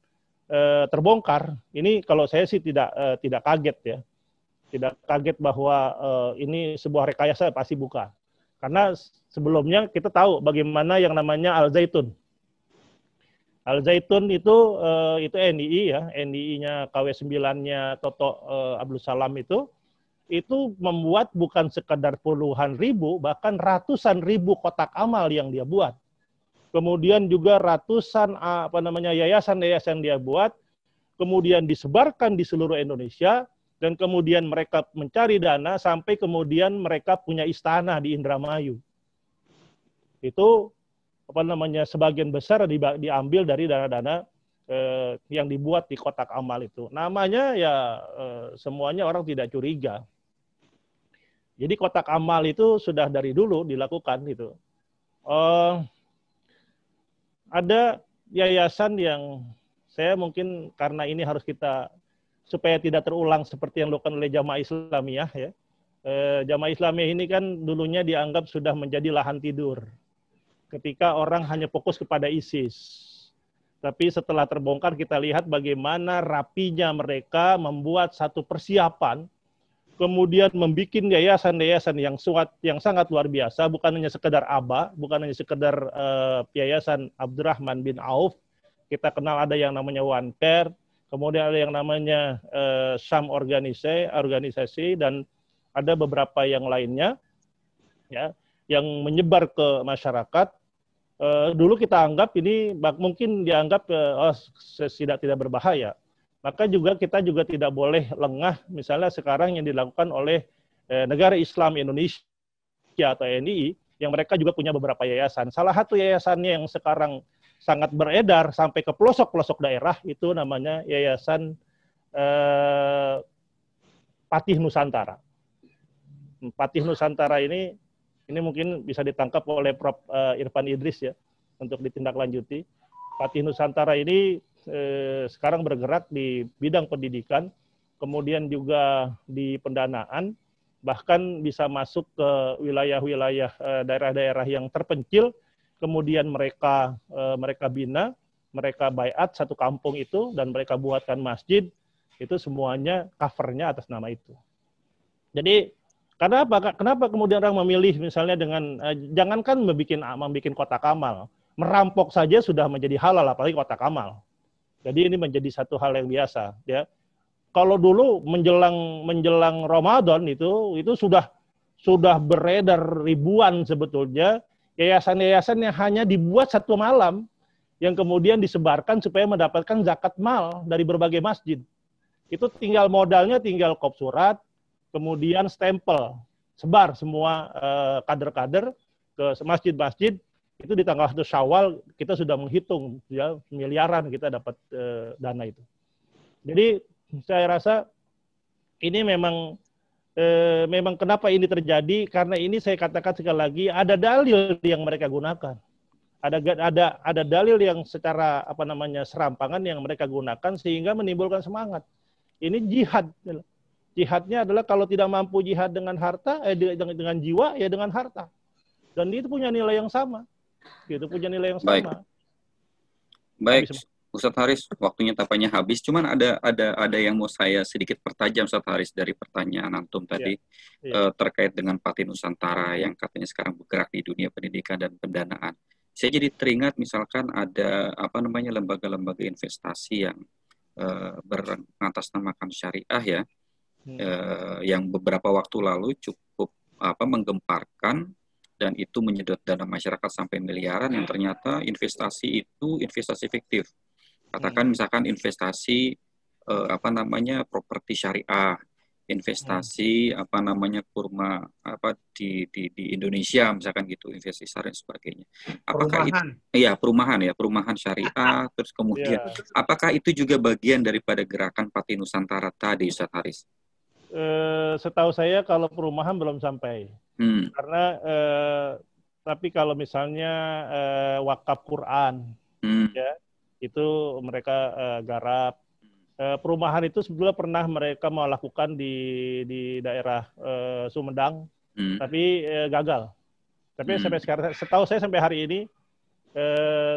terbongkar, ini kalau saya sih tidak kaget ya, tidak kaget bahwa ini sebuah rekayasa, pasti bukan. Karena sebelumnya kita tahu bagaimana yang namanya Al-Zaitun. Al-Zaitun itu NII ya, NII-nya KW9-nya Toto Abdul Salam itu membuat bukan sekedar puluhan ribu, bahkan ratusan ribu kotak amal yang dia buat. Kemudian juga ratusan yayasan-yayasan dia buat, kemudian disebarkan di seluruh Indonesia, dan kemudian mereka mencari dana sampai kemudian mereka punya istana di Indramayu. Itu sebagian besar diambil dari dana-dana yang dibuat di kotak amal itu. Namanya ya semuanya orang tidak curiga. Jadi kotak amal itu sudah dari dulu dilakukan gitu. Ada yayasan yang saya mungkin karena ini harus kita supaya tidak terulang seperti yang dilakukan oleh Jamaah Islamiyah ya. Jamaah Islamiyah ini kan dulunya dianggap sudah menjadi lahan tidur. Ketika orang hanya fokus kepada ISIS. Tapi setelah terbongkar kita lihat bagaimana rapinya mereka membuat satu persiapan, kemudian membuat yayasan-yayasan yang sangat luar biasa, bukan hanya sekedar ABA, bukan hanya sekedar yayasan Abdurrahman bin Auf. Kita kenal ada yang namanya One Care, kemudian ada yang namanya Syam organisasi, dan ada beberapa yang lainnya ya, yang menyebar ke masyarakat. Dulu kita anggap ini mungkin dianggap tidak berbahaya. Maka kita juga tidak boleh lengah misalnya sekarang yang dilakukan oleh Negara Islam Indonesia atau NII, yang mereka juga punya beberapa yayasan. Salah satu yayasannya yang sekarang sangat beredar sampai ke pelosok-pelosok daerah itu namanya Yayasan Patih Nusantara. Patih Nusantara ini mungkin bisa ditangkap oleh Prof. Irfan Idris ya untuk ditindaklanjuti. Patih Nusantara ini sekarang bergerak di bidang pendidikan, kemudian juga di pendanaan, bahkan bisa masuk ke wilayah-wilayah daerah-daerah yang terpencil, kemudian mereka bina, mereka baiat satu kampung itu, dan mereka buatkan masjid, itu semuanya covernya atas nama itu. Jadi kenapa kemudian orang memilih misalnya dengan jangankan membuat kotak amal, merampok saja sudah menjadi halal, apalagi kotak amal. Jadi ini menjadi satu hal yang biasa, ya. Kalau dulu menjelang Ramadan itu sudah beredar ribuan sebetulnya yayasan-yayasan yang hanya dibuat satu malam yang kemudian disebarkan supaya mendapatkan zakat mal dari berbagai masjid. Itu tinggal modalnya, tinggal kop surat, kemudian stempel, sebar semua kader-kader ke masjid-masjid. Itu di tanggal 1 Syawal kita sudah menghitung ya, miliaran kita dapat dana itu. Jadi saya rasa ini memang kenapa ini terjadi, karena ini saya katakan sekali lagi ada dalil yang mereka gunakan. Ada dalil yang secara serampangan yang mereka gunakan sehingga menimbulkan semangat. Ini jihad. Jihadnya adalah kalau tidak mampu jihad dengan harta, dengan jiwa ya dengan harta. Dan itu punya nilai yang sama. Gitu, punya nilai yang sama. Baik, Ustadz Haris, waktunya tampaknya habis. Cuman ada yang mau saya sedikit pertajam, Ustadz Haris, dari pertanyaan antum tadi terkait dengan Patih Nusantara yang katanya sekarang bergerak di dunia pendidikan dan pendanaan. Saya jadi teringat misalkan ada lembaga-lembaga investasi yang beratasnamakan syariah ya, yang beberapa waktu lalu cukup menggemparkan. Dan itu menyedot dana masyarakat sampai miliaran yang ternyata investasi itu investasi fiktif. Katakan misalkan investasi properti syariah, investasi kurma di Indonesia misalkan gitu, investasi syariah dan sebagainya. Apakah perumahan syariah terus kemudian apakah itu juga bagian daripada gerakan Patih Nusantara tadi, Ustadz Haris? Setahu saya kalau perumahan belum sampai. Karena tapi kalau misalnya wakaf Quran ya itu mereka garap. Perumahan itu sebetulnya pernah mereka mau lakukan di daerah Sumedang, tapi gagal. Tapi sampai sekarang, setahu saya sampai hari ini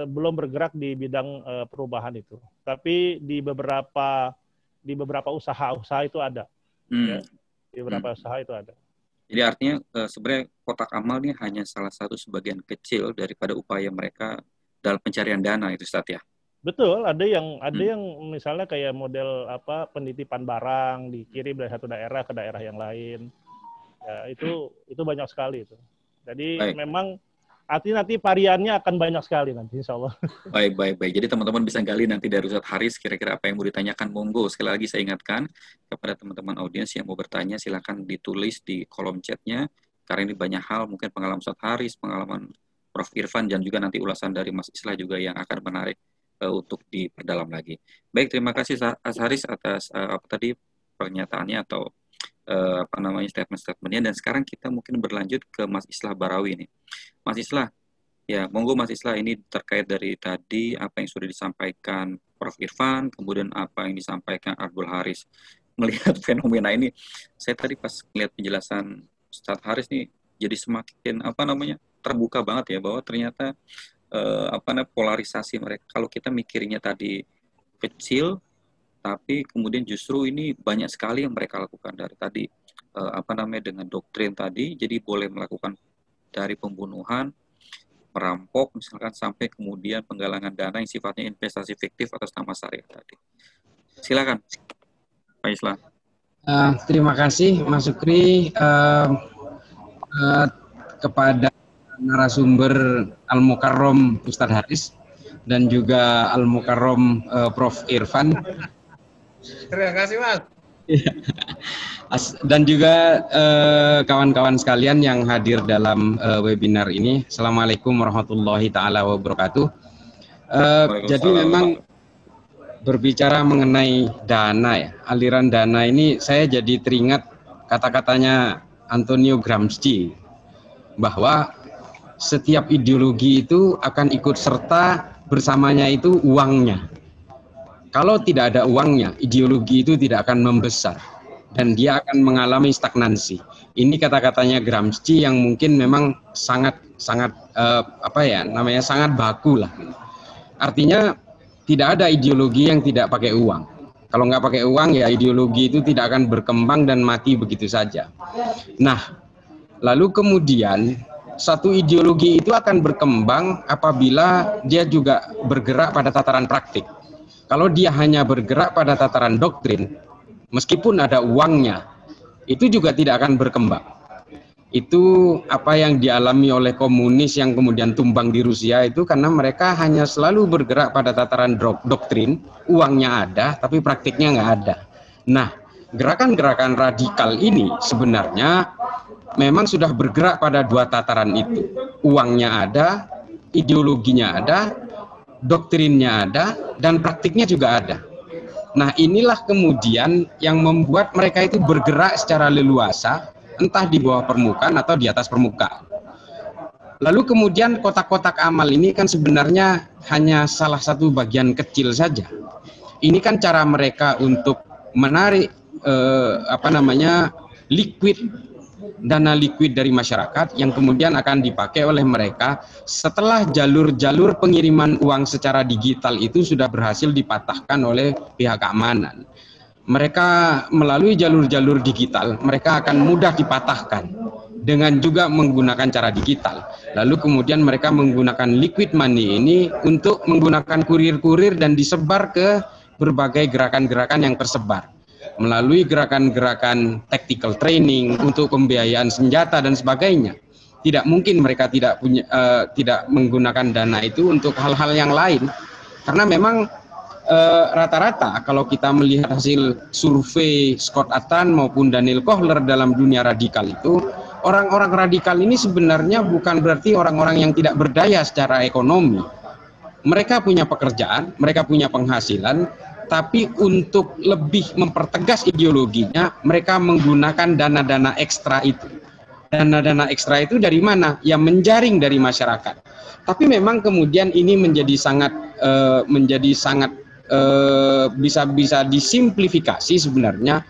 belum bergerak di bidang perubahan itu. Tapi di beberapa usaha itu ada. Ya, di beberapa usaha itu ada. Jadi artinya sebenarnya kotak amal ini hanya salah satu sebagian kecil daripada upaya mereka dalam pencarian dana itu, Ustaz ya. Betul, ada yang misalnya kayak model penitipan barang dikirim dari satu daerah ke daerah yang lain. Ya, itu banyak sekali itu. Jadi memang nanti variannya akan banyak sekali nanti, insya Allah. Baik. Jadi teman-teman bisa gali nanti dari Ustadz Haris kira-kira apa yang mau ditanyakan, monggo. Sekali lagi saya ingatkan kepada teman-teman audiens yang mau bertanya, silakan ditulis di kolom chatnya. Karena ini banyak hal, mungkin pengalaman Ustadz Haris, pengalaman Prof. Irfan, dan juga nanti ulasan dari Mas Islah juga yang akan menarik untuk diperdalam lagi. Baik, terima kasih Mas Haris atas tadi pernyataannya atau statement-statementnya. Dan sekarang kita mungkin berlanjut ke Mas Islah Barawi nih. Mas Islah, ya monggo Mas Islah, ini terkait dari tadi apa yang sudah disampaikan Prof. Irfan, kemudian apa yang disampaikan Abdul Haris. Melihat fenomena ini, saya tadi pas melihat penjelasan Ustadz Haris nih, jadi semakin terbuka banget ya, bahwa ternyata polarisasi mereka. Kalau kita mikirnya tadi kecil, tapi kemudian justru ini banyak sekali yang mereka lakukan dari tadi dengan doktrin tadi, jadi boleh melakukan dari pembunuhan, merampok misalkan, sampai kemudian penggalangan dana yang sifatnya investasi fiktif atas nama syariah tadi. Silakan Pak Islah. Terima kasih Mas Sukri, kepada narasumber Al-Mukarrom Ustadz Haris dan juga Al-Mukarrom Prof. Irfan. Terima kasih Mas. Dan juga kawan-kawan sekalian yang hadir dalam webinar ini. Assalamualaikum warahmatullahi taala wabarakatuh. Jadi memang berbicara mengenai dana ya, aliran dana ini saya jadi teringat kata-katanya Antonio Gramsci bahwa setiap ideologi itu akan ikut serta bersamanya itu uangnya. Kalau tidak ada uangnya, ideologi itu tidak akan membesar dan dia akan mengalami stagnansi. Ini kata-katanya Gramsci yang mungkin memang sangat sangat baku lah. Artinya tidak ada ideologi yang tidak pakai uang. Kalau nggak pakai uang ya ideologi itu tidak akan berkembang dan mati begitu saja. Nah, lalu kemudian satu ideologi itu akan berkembang apabila dia juga bergerak pada tataran praktik. Kalau dia hanya bergerak pada tataran doktrin, meskipun ada uangnya, itu juga tidak akan berkembang. Itu apa yang dialami oleh komunis yang kemudian tumbang di Rusia itu karena mereka hanya selalu bergerak pada tataran doktrin, uangnya ada tapi praktiknya nggak ada. Nah, gerakan-gerakan radikal ini sebenarnya memang sudah bergerak pada dua tataran itu. Uangnya ada, ideologinya ada, doktrinnya ada, dan praktiknya juga ada. Nah, inilah kemudian yang membuat mereka itu bergerak secara leluasa, entah di bawah permukaan atau di atas permukaan. Lalu kemudian kotak-kotak amal ini kan sebenarnya hanya salah satu bagian kecil saja. Ini kan cara mereka untuk menarik dana liquid dari masyarakat yang kemudian akan dipakai oleh mereka setelah jalur-jalur pengiriman uang secara digital itu sudah berhasil dipatahkan oleh pihak keamanan. Mereka melalui jalur-jalur digital, mereka akan mudah dipatahkan dengan juga menggunakan cara digital. Lalu kemudian mereka menggunakan liquid money ini untuk menggunakan kurir-kurir dan disebar ke berbagai gerakan-gerakan yang tersebar. Melalui gerakan-gerakan tactical training untuk pembiayaan senjata dan sebagainya. Tidak mungkin mereka tidak menggunakan dana itu untuk hal-hal yang lain. Karena memang rata-rata kalau kita melihat hasil survei Scott Attan maupun Daniel Kohler dalam dunia radikal itu, orang-orang radikal ini sebenarnya bukan berarti orang-orang yang tidak berdaya secara ekonomi. Mereka punya pekerjaan, mereka punya penghasilan, tapi untuk lebih mempertegas ideologinya, mereka menggunakan dana-dana ekstra itu. Dana-dana ekstra itu dari mana? Ya menjaring dari masyarakat. Tapi memang kemudian ini menjadi sangat bisa disimplifikasi sebenarnya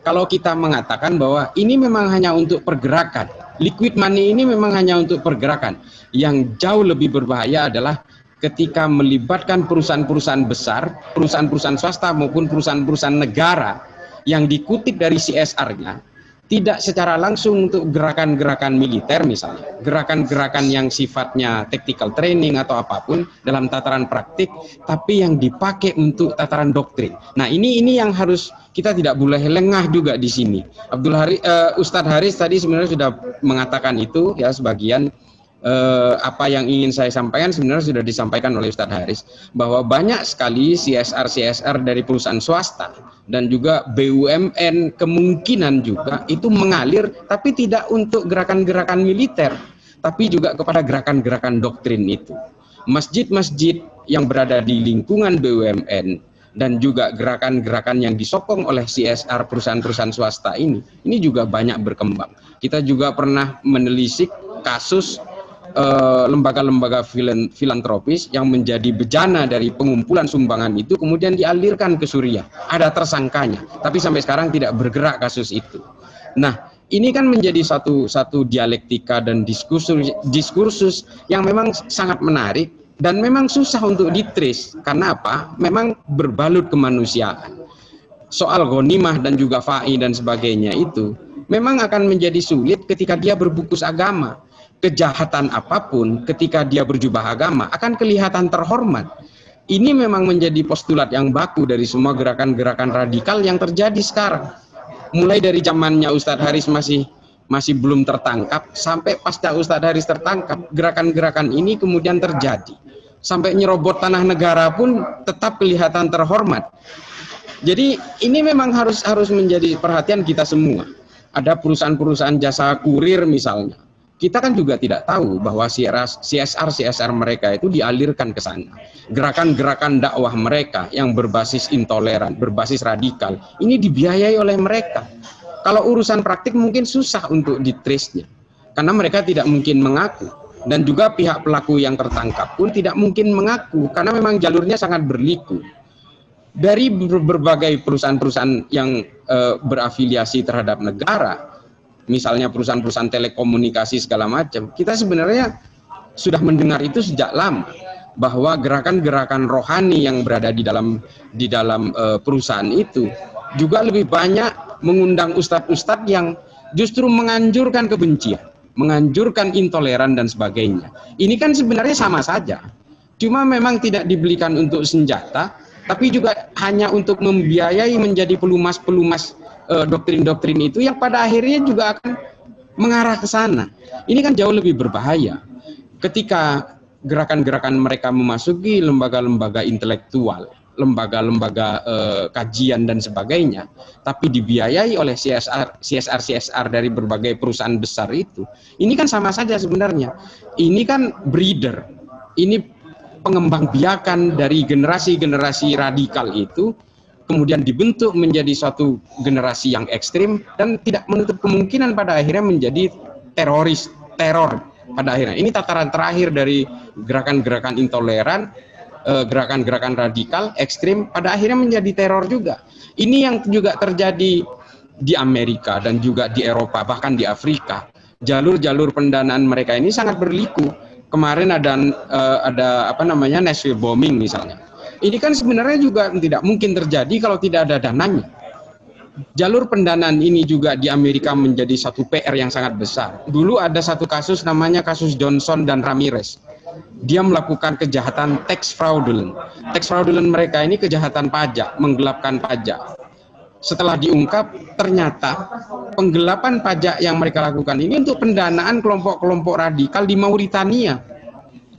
kalau kita mengatakan bahwa ini memang hanya untuk pergerakan. Liquid money ini memang hanya untuk pergerakan. Yang jauh lebih berbahaya adalah ketika melibatkan perusahaan-perusahaan besar, perusahaan-perusahaan swasta maupun perusahaan-perusahaan negara yang dikutip dari CSR-nya, tidak secara langsung untuk gerakan-gerakan militer misalnya, gerakan-gerakan yang sifatnya tactical training atau apapun dalam tataran praktik, tapi yang dipakai untuk tataran doktrin. Nah, ini yang harus kita tidak boleh lengah juga di sini. Ustadz Haris tadi sebenarnya sudah mengatakan itu ya sebagian. Apa yang ingin saya sampaikan sebenarnya sudah disampaikan oleh Ustadz Haris, bahwa banyak sekali CSR dari perusahaan swasta dan juga BUMN kemungkinan juga itu mengalir, tapi tidak untuk gerakan-gerakan militer, tapi juga kepada gerakan-gerakan doktrin itu. Masjid-masjid yang berada di lingkungan BUMN dan juga gerakan-gerakan yang disokong oleh CSR perusahaan-perusahaan swasta ini juga banyak berkembang. Kita juga pernah menelisik kasus lembaga-lembaga filantropis yang menjadi bejana dari pengumpulan sumbangan itu kemudian dialirkan ke Suriah. Ada tersangkanya, tapi sampai sekarang tidak bergerak kasus itu. Nah, ini kan menjadi satu dialektika dan diskursus yang memang sangat menarik dan memang susah untuk ditrace. Karena apa? Memang berbalut kemanusiaan. Soal ghanimah dan juga fa'i dan sebagainya itu memang akan menjadi sulit ketika dia berbungkus agama. Kejahatan apapun ketika dia berjubah agama akan kelihatan terhormat. Ini memang menjadi postulat yang baku dari semua gerakan-gerakan radikal yang terjadi sekarang. Mulai dari zamannya Ustadz Haris masih belum tertangkap sampai pasca Ustadz Haris tertangkap, gerakan-gerakan ini kemudian terjadi. Sampai nyerobot tanah negara pun tetap kelihatan terhormat. Jadi ini memang harus menjadi perhatian kita semua. Ada perusahaan-perusahaan jasa kurir misalnya, kita kan juga tidak tahu bahwa CSR mereka itu dialirkan ke sana. Gerakan-gerakan dakwah mereka yang berbasis intoleran, berbasis radikal, ini dibiayai oleh mereka. Kalau urusan praktik mungkin susah untuk di-trace-nya, karena mereka tidak mungkin mengaku. Dan juga pihak pelaku yang tertangkap pun tidak mungkin mengaku, karena memang jalurnya sangat berliku. Dari berbagai perusahaan-perusahaan yang berafiliasi terhadap negara, misalnya perusahaan-perusahaan telekomunikasi segala macam, kita sebenarnya sudah mendengar itu sejak lama, bahwa gerakan-gerakan rohani yang berada di dalam perusahaan itu juga lebih banyak mengundang ustadz-ustadz yang justru menganjurkan kebencian, menganjurkan intoleran dan sebagainya. Ini kan sebenarnya sama saja, cuma memang tidak dibelikan untuk senjata, tapi juga hanya untuk membiayai menjadi pelumas-pelumas doktrin-doktrin itu yang pada akhirnya juga akan mengarah ke sana. Ini kan jauh lebih berbahaya ketika gerakan-gerakan mereka memasuki lembaga-lembaga intelektual, lembaga-lembaga kajian dan sebagainya, tapi dibiayai oleh CSR dari berbagai perusahaan besar itu. Ini kan sama saja sebenarnya. Ini kan breeder, ini pengembang biakan dari generasi-generasi radikal itu, kemudian dibentuk menjadi suatu generasi yang ekstrim dan tidak menutup kemungkinan pada akhirnya menjadi teror pada akhirnya. Ini tataran terakhir dari gerakan-gerakan intoleran, gerakan-gerakan radikal, ekstrim, pada akhirnya menjadi teror juga. Ini yang juga terjadi di Amerika dan juga di Eropa, bahkan di Afrika. Jalur-jalur pendanaan mereka ini sangat berliku. Kemarin ada Nashville bombing misalnya. Ini kan sebenarnya juga tidak mungkin terjadi kalau tidak ada dananya. Jalur pendanaan ini juga di Amerika menjadi satu PR yang sangat besar. Dulu ada satu kasus namanya kasus Johnson dan Ramirez. Dia melakukan kejahatan tax fraudulent. Tax fraudulent mereka ini kejahatan pajak, menggelapkan pajak. Setelah diungkap, ternyata penggelapan pajak yang mereka lakukan ini untuk pendanaan kelompok-kelompok radikal di Mauritania.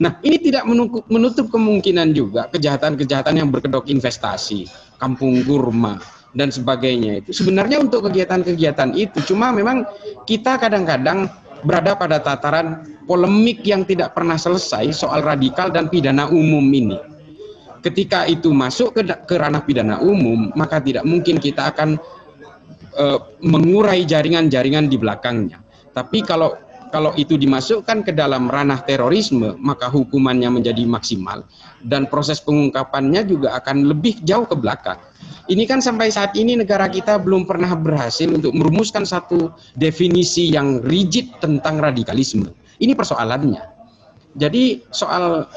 Nah, ini tidak menutup kemungkinan juga kejahatan-kejahatan yang berkedok investasi, kampung kurma, dan sebagainya itu. Sebenarnya untuk kegiatan-kegiatan itu, cuma memang kita kadang-kadang berada pada tataran polemik yang tidak pernah selesai soal radikal dan pidana umum ini. Ketika itu masuk ke ranah pidana umum, maka tidak mungkin kita akan mengurai jaringan-jaringan di belakangnya. Tapi kalau itu dimasukkan ke dalam ranah terorisme, maka hukumannya menjadi maksimal dan proses pengungkapannya juga akan lebih jauh ke belakang. Ini kan sampai saat ini negara kita belum pernah berhasil untuk merumuskan satu definisi yang rigid tentang radikalisme. Ini persoalannya. Jadi soal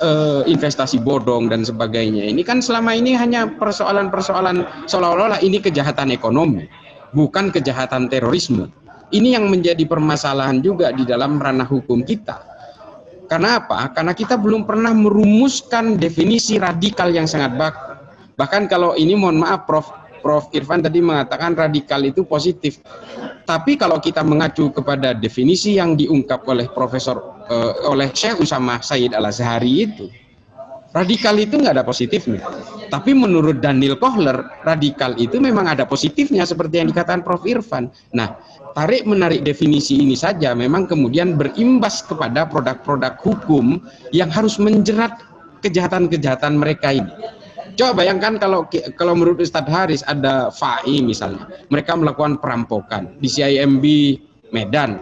investasi bodong dan sebagainya, ini kan selama ini hanya persoalan-persoalan seolah-olah ini kejahatan ekonomi, bukan kejahatan terorisme. Ini yang menjadi permasalahan juga di dalam ranah hukum kita. Karena apa? Karena kita belum pernah merumuskan definisi radikal yang sangat baku. Bahkan kalau ini mohon maaf Prof Irfan tadi mengatakan radikal itu positif. Tapi kalau kita mengacu kepada definisi yang diungkap oleh oleh Syekh Usamah Sayyid Al-Azhari itu, radikal itu nggak ada positifnya. Tapi menurut Daniel Kohler, radikal itu memang ada positifnya seperti yang dikatakan Prof Irfan. Nah, tarik-menarik definisi ini saja memang kemudian berimbas kepada produk-produk hukum yang harus menjerat kejahatan-kejahatan mereka ini. Coba bayangkan kalau menurut Ustadz Haris ada FAI misalnya, mereka melakukan perampokan di CIMB Medan,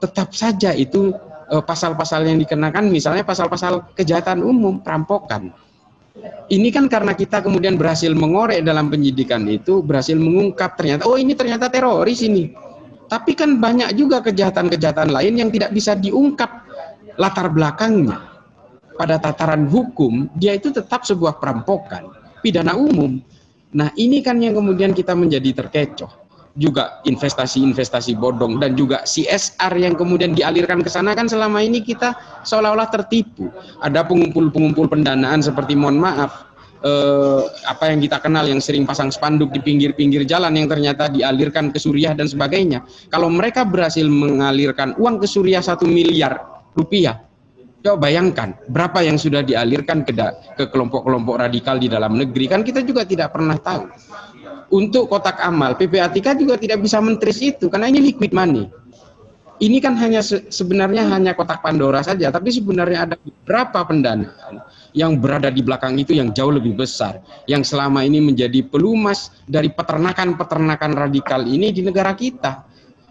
tetap saja itu pasal-pasal yang dikenakan misalnya pasal-pasal kejahatan umum, perampokan. Ini kan karena kita kemudian berhasil mengorek dalam penyidikan itu, berhasil mengungkap ternyata, oh ini ternyata teroris ini. Tapi kan banyak juga kejahatan-kejahatan lain yang tidak bisa diungkap latar belakangnya. Pada tataran hukum, dia itu tetap sebuah perampokan, pidana umum. Nah, ini kan yang kemudian kita menjadi terkecoh. Juga investasi-investasi bodong dan juga CSR yang kemudian dialirkan ke sana kan selama ini kita seolah-olah tertipu. Ada pengumpul-pengumpul pendanaan seperti mohon maaf, apa yang kita kenal yang sering pasang spanduk di pinggir-pinggir jalan yang ternyata dialirkan ke Suriah dan sebagainya. Kalau mereka berhasil mengalirkan uang ke Suriah 1 miliar rupiah, coba bayangkan berapa yang sudah dialirkan ke kelompok-kelompok radikal di dalam negeri, kan kita juga tidak pernah tahu. Untuk kotak amal, PPATK juga tidak bisa men-trace itu karena ini liquid money. ini kan hanya sebenarnya hanya kotak Pandora saja, tapi sebenarnya ada beberapa pendanaan yang berada di belakang itu yang jauh lebih besar, yang selama ini menjadi pelumas dari peternakan-peternakan radikal ini di negara kita.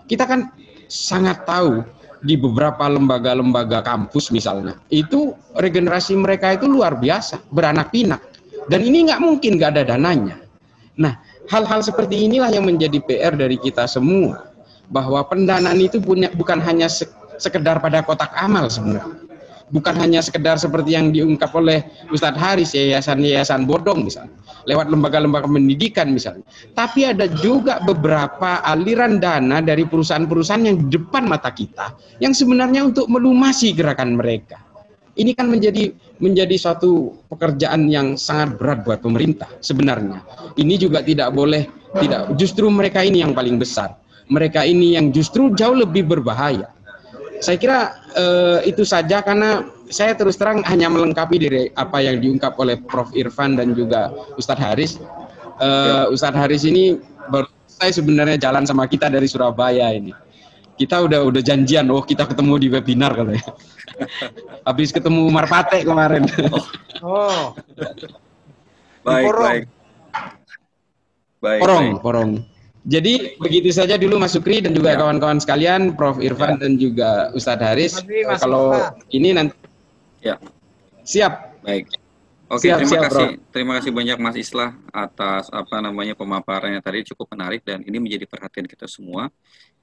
Kita kan sangat tahu di beberapa lembaga-lembaga kampus misalnya, itu regenerasi mereka itu luar biasa, beranak pinak. Dan ini nggak mungkin nggak ada dananya. Nah, hal-hal seperti inilah yang menjadi PR dari kita semua, bahwa pendanaan itu bukan hanya sekedar pada kotak amal sebenarnya, bukan hanya sekedar seperti yang diungkap oleh Ustadz Haris, yayasan-yayasan bodong misalnya, lewat lembaga-lembaga pendidikan misalnya, tapi ada juga beberapa aliran dana dari perusahaan-perusahaan yang di depan mata kita, yang sebenarnya untuk melumasi gerakan mereka. Ini kan menjadi suatu pekerjaan yang sangat berat buat pemerintah sebenarnya. Ini juga justru mereka ini yang paling besar. Mereka ini yang justru jauh lebih berbahaya. Saya kira itu saja, karena saya terus terang hanya melengkapi dari apa yang diungkap oleh Prof. Irfan dan juga Ustadz Haris. Ustadz Haris ini baru saya sebenarnya jalan sama kita dari Surabaya ini. Kita udah janjian, kita ketemu di webinar katanya. Habis ketemu Umar Pate kemarin. Oh. Baik. Porong. Jadi begitu saja dulu Mas Sukri dan juga kawan-kawan sekalian, Prof. Irfan dan juga Ustadz Haris. Kalau ini nanti siap. Baik. Oke, terima kasih banyak Mas Islah atas pemaparannya tadi, cukup menarik dan ini menjadi perhatian kita semua.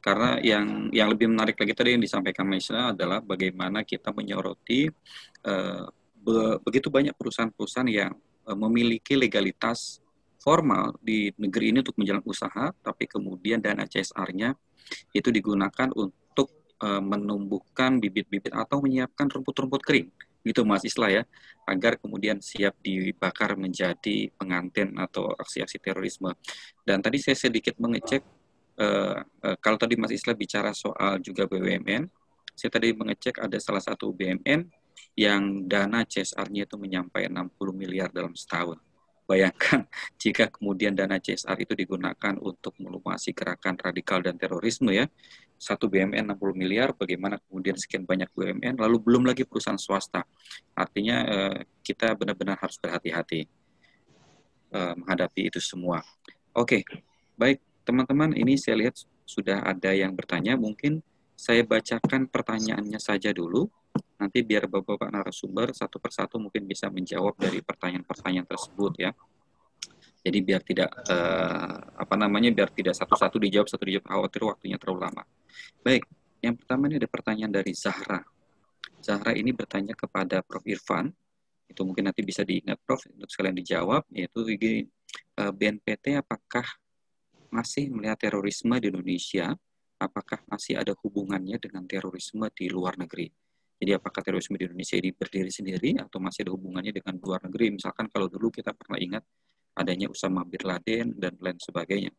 Karena yang lebih menarik lagi tadi yang disampaikan Mas Islah adalah bagaimana kita menyoroti begitu banyak perusahaan-perusahaan yang memiliki legalitas formal di negeri ini untuk menjalankan usaha, tapi kemudian dana CSR-nya itu digunakan untuk menumbuhkan bibit-bibit atau menyiapkan rumput-rumput kering, gitu Mas Islah ya, agar kemudian siap dibakar menjadi pengantin atau aksi-aksi terorisme. Dan tadi saya sedikit mengecek, kalau tadi Mas Islah bicara soal juga BUMN, saya tadi mengecek ada salah satu BUMN yang dana CSR-nya itu mencapai 60 miliar dalam setahun. Bayangkan jika kemudian dana CSR itu digunakan untuk melumasi gerakan radikal dan terorisme ya. Satu BUMN 60 miliar, bagaimana kemudian sekian banyak BUMN, lalu belum lagi perusahaan swasta. Artinya kita benar-benar harus berhati-hati menghadapi itu semua. Oke, baik teman-teman, ini saya lihat sudah ada yang bertanya. Mungkin saya bacakan pertanyaannya saja dulu. Nanti biar bapak-bapak narasumber satu persatu mungkin bisa menjawab dari pertanyaan-pertanyaan tersebut ya. Jadi biar tidak biar tidak satu-satu dijawab, khawatir waktunya terlalu lama. Baik, yang pertama ini ada pertanyaan dari Zahra. Zahra ini bertanya kepada Prof. Irfan. Itu mungkin nanti bisa diingat Prof untuk sekalian dijawab, yaitu BNPT apakah masih melihat terorisme di Indonesia? Apakah masih ada hubungannya dengan terorisme di luar negeri? Jadi apakah terorisme di Indonesia ini berdiri sendiri atau masih ada hubungannya dengan luar negeri? Misalkan kalau dulu kita pernah ingat adanya Usama bin Laden dan lain sebagainya.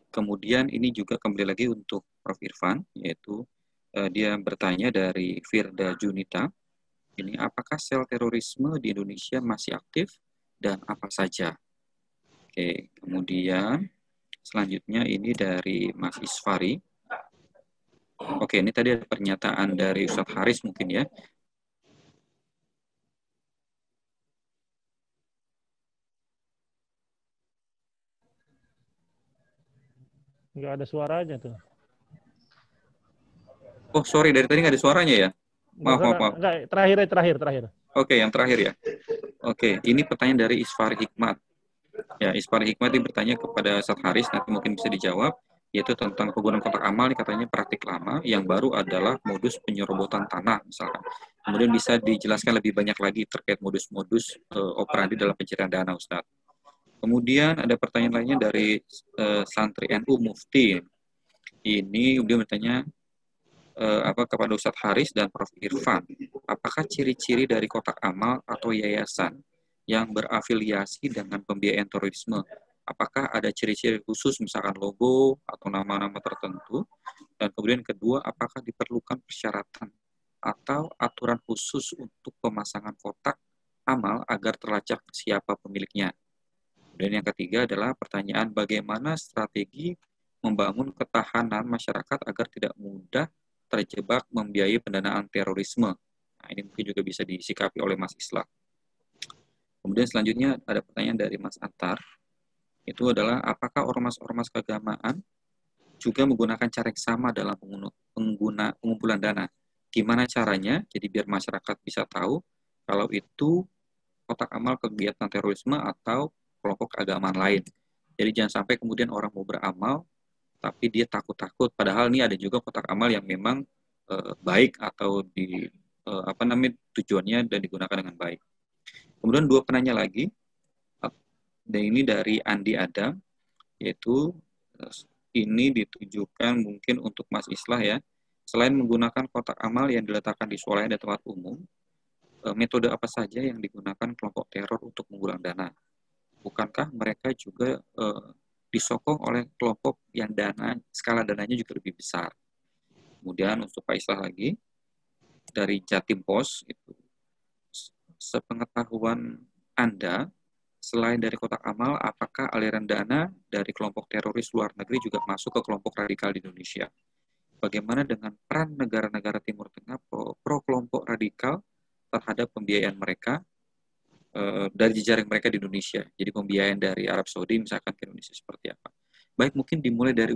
Kemudian ini juga kembali lagi untuk Prof. Irfan, yaitu dia bertanya dari Firda Junita, ini apakah sel terorisme di Indonesia masih aktif dan apa saja? Oke, kemudian selanjutnya ini dari Mas Isfari. Oke, ini tadi ada pernyataan dari Ustadz Haris mungkin ya. Nggak ada suaranya tuh. Oh, sorry, dari tadi nggak ada suaranya ya? Maaf. Enggak, terakhir. Oke, yang terakhir ya. Oke, ini pertanyaan dari Isfari Hikmat. Ya, Isfari Hikmat ini bertanya kepada Ustadz Haris, nanti mungkin bisa dijawab, yaitu tentang penggunaan kotak amal, ini katanya praktik lama, yang baru adalah modus penyerobotan tanah, misalkan. Kemudian bisa dijelaskan lebih banyak lagi terkait modus-modus operandi dalam pencarian dana, Ustadz. Kemudian ada pertanyaan lainnya dari santri NU Mufti. Ini dia bertanya kepada Ustadz Haris dan Prof. Irfan, apakah ciri-ciri dari kotak amal atau yayasan yang berafiliasi dengan pembiayaan terorisme, apakah ada ciri-ciri khusus misalkan logo atau nama-nama tertentu? Dan kemudian kedua, apakah diperlukan persyaratan atau aturan khusus untuk pemasangan kotak amal agar terlacak siapa pemiliknya? Dan yang ketiga adalah pertanyaan bagaimana strategi membangun ketahanan masyarakat agar tidak mudah terjebak membiayai pendanaan terorisme. Nah, ini mungkin juga bisa disikapi oleh Mas Islah. Kemudian selanjutnya ada pertanyaan dari Mas Antar. Itu adalah apakah ormas-ormas keagamaan juga menggunakan cara yang sama dalam pengumpulan dana? Gimana caranya? Jadi biar masyarakat bisa tahu kalau itu kotak amal kegiatan terorisme atau kelompok keagamaan lain. Jadi jangan sampai kemudian orang mau beramal tapi dia takut-takut. Padahal ini ada juga kotak amal yang memang baik atau tujuannya dan digunakan dengan baik. Kemudian dua penanya lagi, dan ini dari Andi Adam, yaitu ini ditujukan mungkin untuk Mas Islah ya. Selain menggunakan kotak amal yang diletakkan di swalayan dan tempat umum, metode apa saja yang digunakan kelompok teror untuk menggalang dana? Bukankah mereka juga disokong oleh kelompok yang skala dananya juga lebih besar? Kemudian untuk Pak Islah lagi, dari Jatim Pos, itu sepengetahuan Anda, selain dari kotak amal, apakah aliran dana dari kelompok teroris luar negeri juga masuk ke kelompok radikal di Indonesia? Bagaimana dengan peran negara-negara Timur Tengah pro kelompok radikal terhadap pembiayaan mereka dari jejaring mereka di Indonesia? Jadi pembiayaan dari Arab Saudi misalkan ke Indonesia seperti apa? Baik, mungkin dimulai dari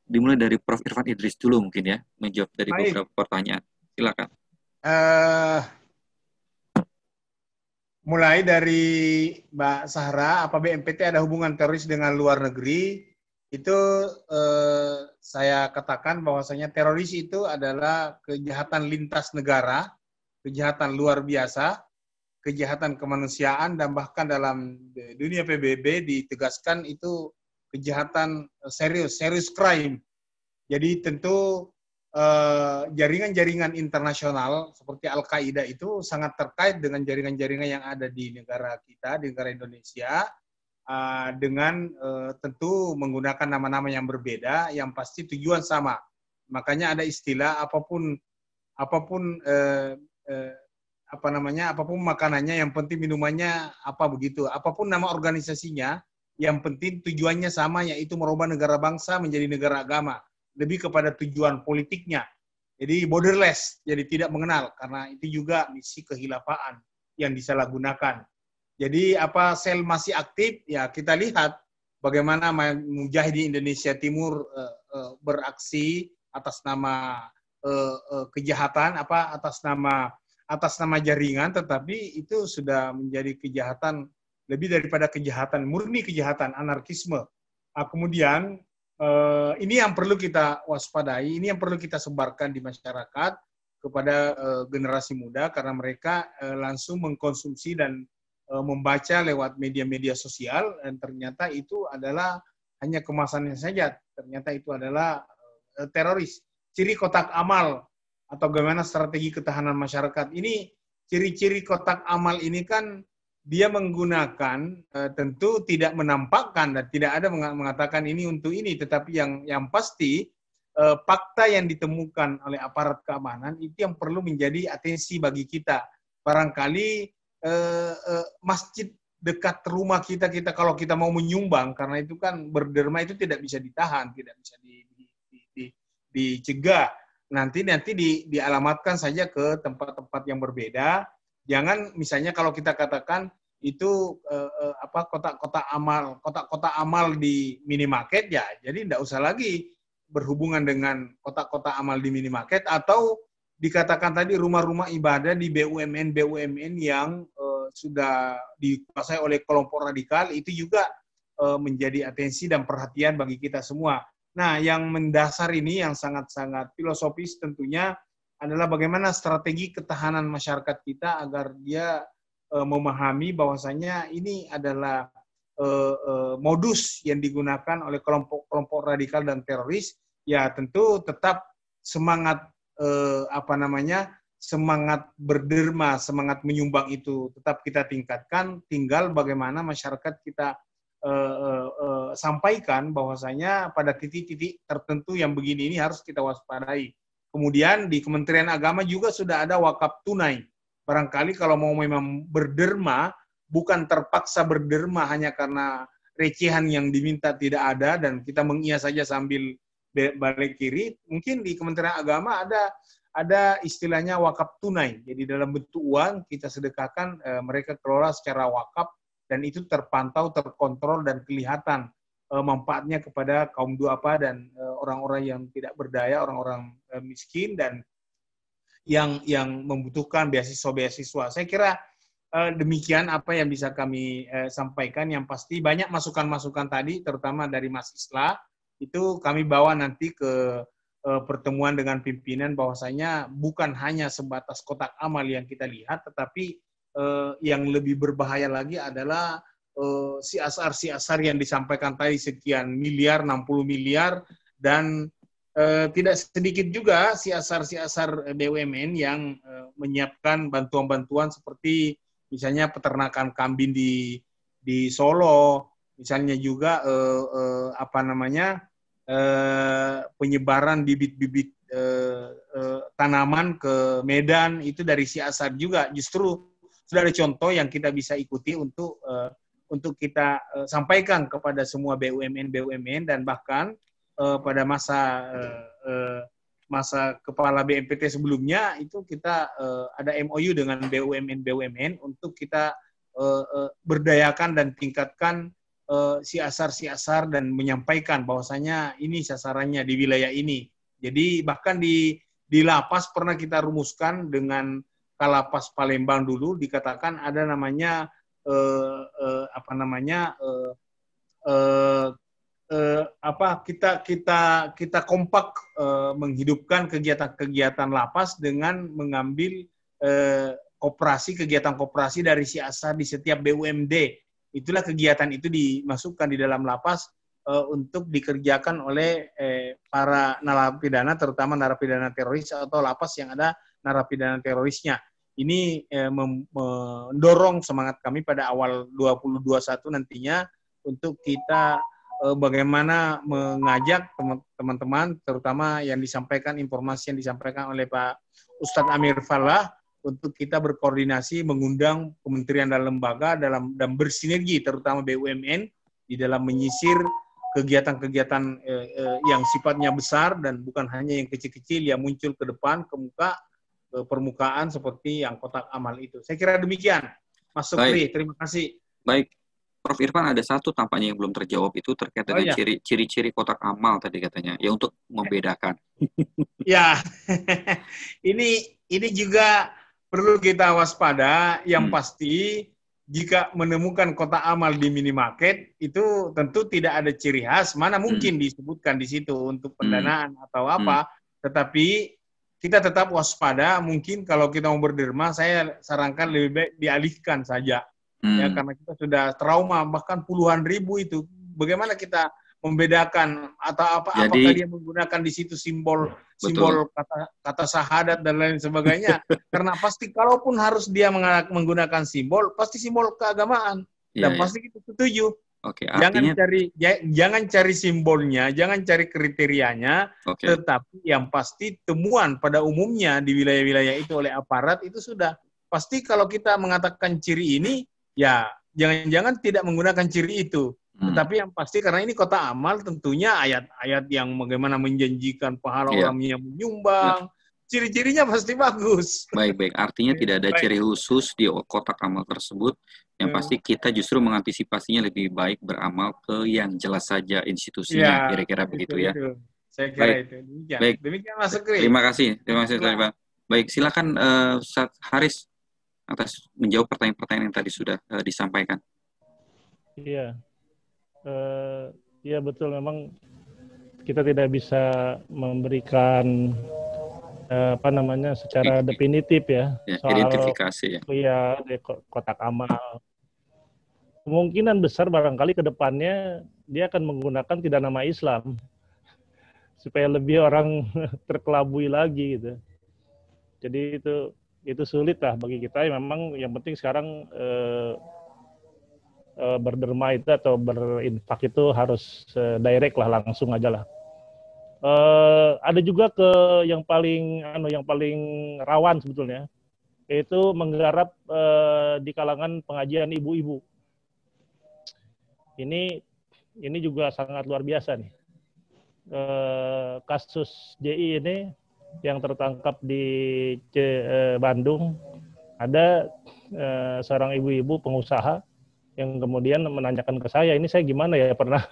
dimulai dari Prof. Irfan Idris dulu mungkin ya, menjawab dari beberapa pertanyaan. Silakan. Mulai dari Mbak Sahra, apa BNPT ada hubungan teroris dengan luar negeri? Itu saya katakan bahwasanya teroris itu adalah kejahatan lintas negara, kejahatan luar biasa, kejahatan kemanusiaan, dan bahkan dalam dunia PBB ditegaskan itu kejahatan serius crime. Jadi tentu jaringan-jaringan internasional seperti Al-Qaeda itu sangat terkait dengan jaringan-jaringan yang ada di negara kita, di negara Indonesia, dengan tentu menggunakan nama-nama yang berbeda, yang pasti tujuan sama. Makanya ada istilah apapun makanannya, yang penting minumannya apa begitu. Apapun nama organisasinya, yang penting tujuannya sama, yaitu merubah negara bangsa menjadi negara agama. Lebih kepada tujuan politiknya. Jadi borderless, jadi tidak mengenal, karena itu juga misi kehilafaan yang disalahgunakan. Jadi apa sel masih aktif, ya kita lihat bagaimana Mujahidin Indonesia Timur beraksi atas nama kejahatan, atas nama jaringan, tetapi itu sudah menjadi kejahatan, lebih daripada kejahatan, murni kejahatan, anarkisme. Kemudian ini yang perlu kita waspadai, ini yang perlu kita sebarkan di masyarakat kepada generasi muda, karena mereka langsung mengkonsumsi dan membaca lewat media-media sosial, dan ternyata itu adalah hanya kemasannya saja, ternyata itu adalah teroris. Ciri kotak amal atau bagaimana strategi ketahanan masyarakat ini, ciri-ciri kotak amal ini kan dia menggunakan tentu tidak menampakkan dan tidak ada mengatakan ini untuk ini, tetapi yang pasti fakta yang ditemukan oleh aparat keamanan itu yang perlu menjadi atensi bagi kita. Barangkali masjid dekat rumah kita kalau kita mau menyumbang, karena itu kan berderma itu tidak bisa ditahan, tidak bisa dicegah. Nanti dialamatkan saja ke tempat-tempat yang berbeda. Jangan misalnya kalau kita katakan itu kotak-kotak amal di minimarket, ya jadi tidak usah lagi berhubungan dengan kotak-kotak amal di minimarket, atau dikatakan tadi rumah-rumah ibadah di BUMN yang sudah dikuasai oleh kelompok radikal, itu juga menjadi atensi dan perhatian bagi kita semua. Nah, yang mendasar ini yang sangat-sangat filosofis tentunya adalah bagaimana strategi ketahanan masyarakat kita agar dia memahami bahwasanya ini adalah modus yang digunakan oleh kelompok radikal dan teroris. Ya tentu tetap semangat semangat berderma, semangat menyumbang itu tetap kita tingkatkan. Tinggal bagaimana masyarakat kita sampaikan bahwasanya pada titik-titik tertentu yang begini ini harus kita waspadai. Kemudian di Kementerian Agama juga sudah ada wakaf tunai. Barangkali kalau mau memang berderma, bukan terpaksa berderma hanya karena recehan yang diminta tidak ada dan kita mengias saja sambil balik kiri, mungkin di Kementerian Agama ada istilahnya wakaf tunai. Jadi dalam bentuk uang kita sedekahkan, mereka kelola secara wakaf dan itu terpantau, terkontrol dan kelihatan manfaatnya kepada kaum duafa dan orang-orang yang tidak berdaya, orang-orang miskin dan yang membutuhkan beasiswa-beasiswa. Saya kira demikian apa yang bisa kami sampaikan. Yang pasti banyak masukan-masukan tadi, terutama dari Mas Islah, itu kami bawa nanti ke pertemuan dengan pimpinan, bahwasanya bukan hanya sebatas kotak amal yang kita lihat, tetapi yang lebih berbahaya lagi adalah siasar yang disampaikan tadi, sekian miliar, 60 miliar, dan tidak sedikit juga siasar BUMN yang menyiapkan bantuan-bantuan seperti misalnya peternakan kambing di Solo, misalnya juga penyebaran bibit-bibit tanaman ke Medan, itu dari siasar juga. Justru sudah ada contoh yang kita bisa ikuti untuk kita sampaikan kepada semua BUMN dan bahkan pada masa kepala BNPT sebelumnya itu kita ada MOU dengan BUMN untuk kita berdayakan dan tingkatkan siasar dan menyampaikan bahwasanya ini sasarannya di wilayah ini. Jadi bahkan di lapas pernah kita rumuskan dengan Kalapas Palembang dulu, dikatakan ada namanya kita kompak menghidupkan kegiatan lapas dengan mengambil kegiatan koperasi dari siasar di setiap BUMD. Itulah kegiatan itu dimasukkan di dalam lapas untuk dikerjakan oleh para narapidana, terutama narapidana teroris atau lapas yang ada narapidana terorisnya. Ini mendorong semangat kami pada awal 2021 nantinya untuk kita bagaimana mengajak teman-teman, terutama yang disampaikan, informasi yang disampaikan oleh Pak Ustadz Amir Falah, untuk kita berkoordinasi mengundang kementerian dan lembaga dan bersinergi, terutama BUMN, di dalam menyisir kegiatan-kegiatan yang sifatnya besar dan bukan hanya yang kecil-kecil yang muncul ke depan, ke permukaan seperti yang kotak amal itu. Saya kira demikian, Mas Sukri. Terima kasih. Baik. Prof. Irfan, ada satu tampaknya yang belum terjawab, itu terkait dengan ciri-ciri kotak amal tadi katanya, ya, untuk membedakan. Ya, ini juga perlu kita waspada. Yang pasti jika menemukan kotak amal di minimarket itu tentu tidak ada ciri khas, mana mungkin disebutkan di situ untuk pendanaan atau apa, tetapi kita tetap waspada. Mungkin kalau kita mau berderma, saya sarankan lebih baik dialihkan saja. Ya, karena kita sudah trauma, bahkan puluhan ribu itu. Bagaimana kita membedakan apakah dia menggunakan di situ simbol kata syahadat dan lain sebagainya? Karena pasti kalaupun harus dia menggunakan simbol, pasti simbol keagamaan dan pasti kita setuju. Jangan cari simbolnya, jangan cari kriterianya, tetapi yang pasti temuan pada umumnya di wilayah-wilayah itu oleh aparat itu sudah pasti. Kalau kita mengatakan ciri ini, ya jangan-jangan tidak menggunakan ciri itu. Tetapi yang pasti karena ini kota amal, tentunya ayat-ayat yang bagaimana menjanjikan pahala orang yang menyumbang, ciri-cirinya pasti bagus. Baik. Artinya tidak ada ciri khusus di kotak amal tersebut. Yang pasti kita justru mengantisipasinya lebih baik beramal ke yang jelas saja institusinya, kira-kira begitu ya. Saya kira itu. Demikian Mas Sukri. Terima kasih Pak. Baik, silakan Ustaz Haris atas menjawab pertanyaan-pertanyaan yang tadi sudah disampaikan. Iya betul, memang kita tidak bisa memberikan secara definitif soal identifikasi kotak amal. Kemungkinan besar barangkali ke depannya dia akan menggunakan tidak nama Islam supaya lebih orang terkelabui lagi gitu. Jadi itu sulit lah bagi kita. Memang yang penting sekarang berderma itu atau berinfak itu harus direct lah, langsung aja lah. Ada juga yang paling rawan sebetulnya, yaitu menggarap di kalangan pengajian ibu-ibu. Ini juga sangat luar biasa nih. kasus JI ini yang tertangkap di Bandung, ada seorang ibu-ibu pengusaha yang kemudian menanyakan ke saya, ini saya gimana ya, pernah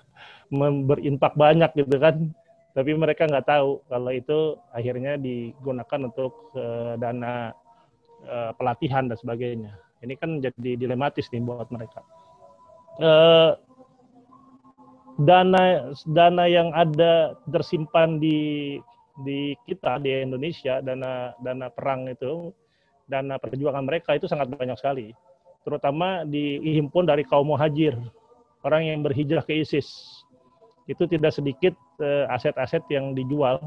berinfak banyak gitu kan, tapi mereka nggak tahu kalau itu akhirnya digunakan untuk dana pelatihan dan sebagainya. Ini kan jadi dilematis nih buat mereka. Dana yang ada tersimpan di kita di Indonesia, dana perang itu, dana perjuangan mereka itu sangat banyak sekali, terutama dihimpun dari kaum muhajir, orang yang berhijrah ke ISIS. Itu tidak sedikit aset-aset yang dijual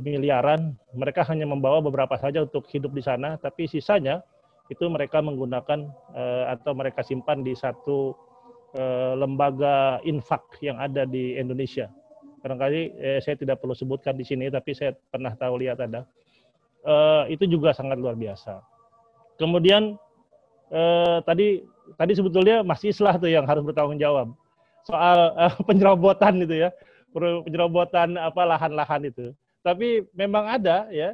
miliaran. Mereka hanya membawa beberapa saja untuk hidup di sana, tapi sisanya itu mereka menggunakan atau mereka simpan di satu lembaga infak yang ada di Indonesia. Barangkali saya tidak perlu sebutkan di sini, tapi saya pernah tahu, lihat ada. Itu juga sangat luar biasa. Kemudian tadi sebetulnya Mas Islah tuh yang harus bertanggung jawab soal penyerobotan itu ya, penyerobotan lahan-lahan itu. Tapi memang ada ya,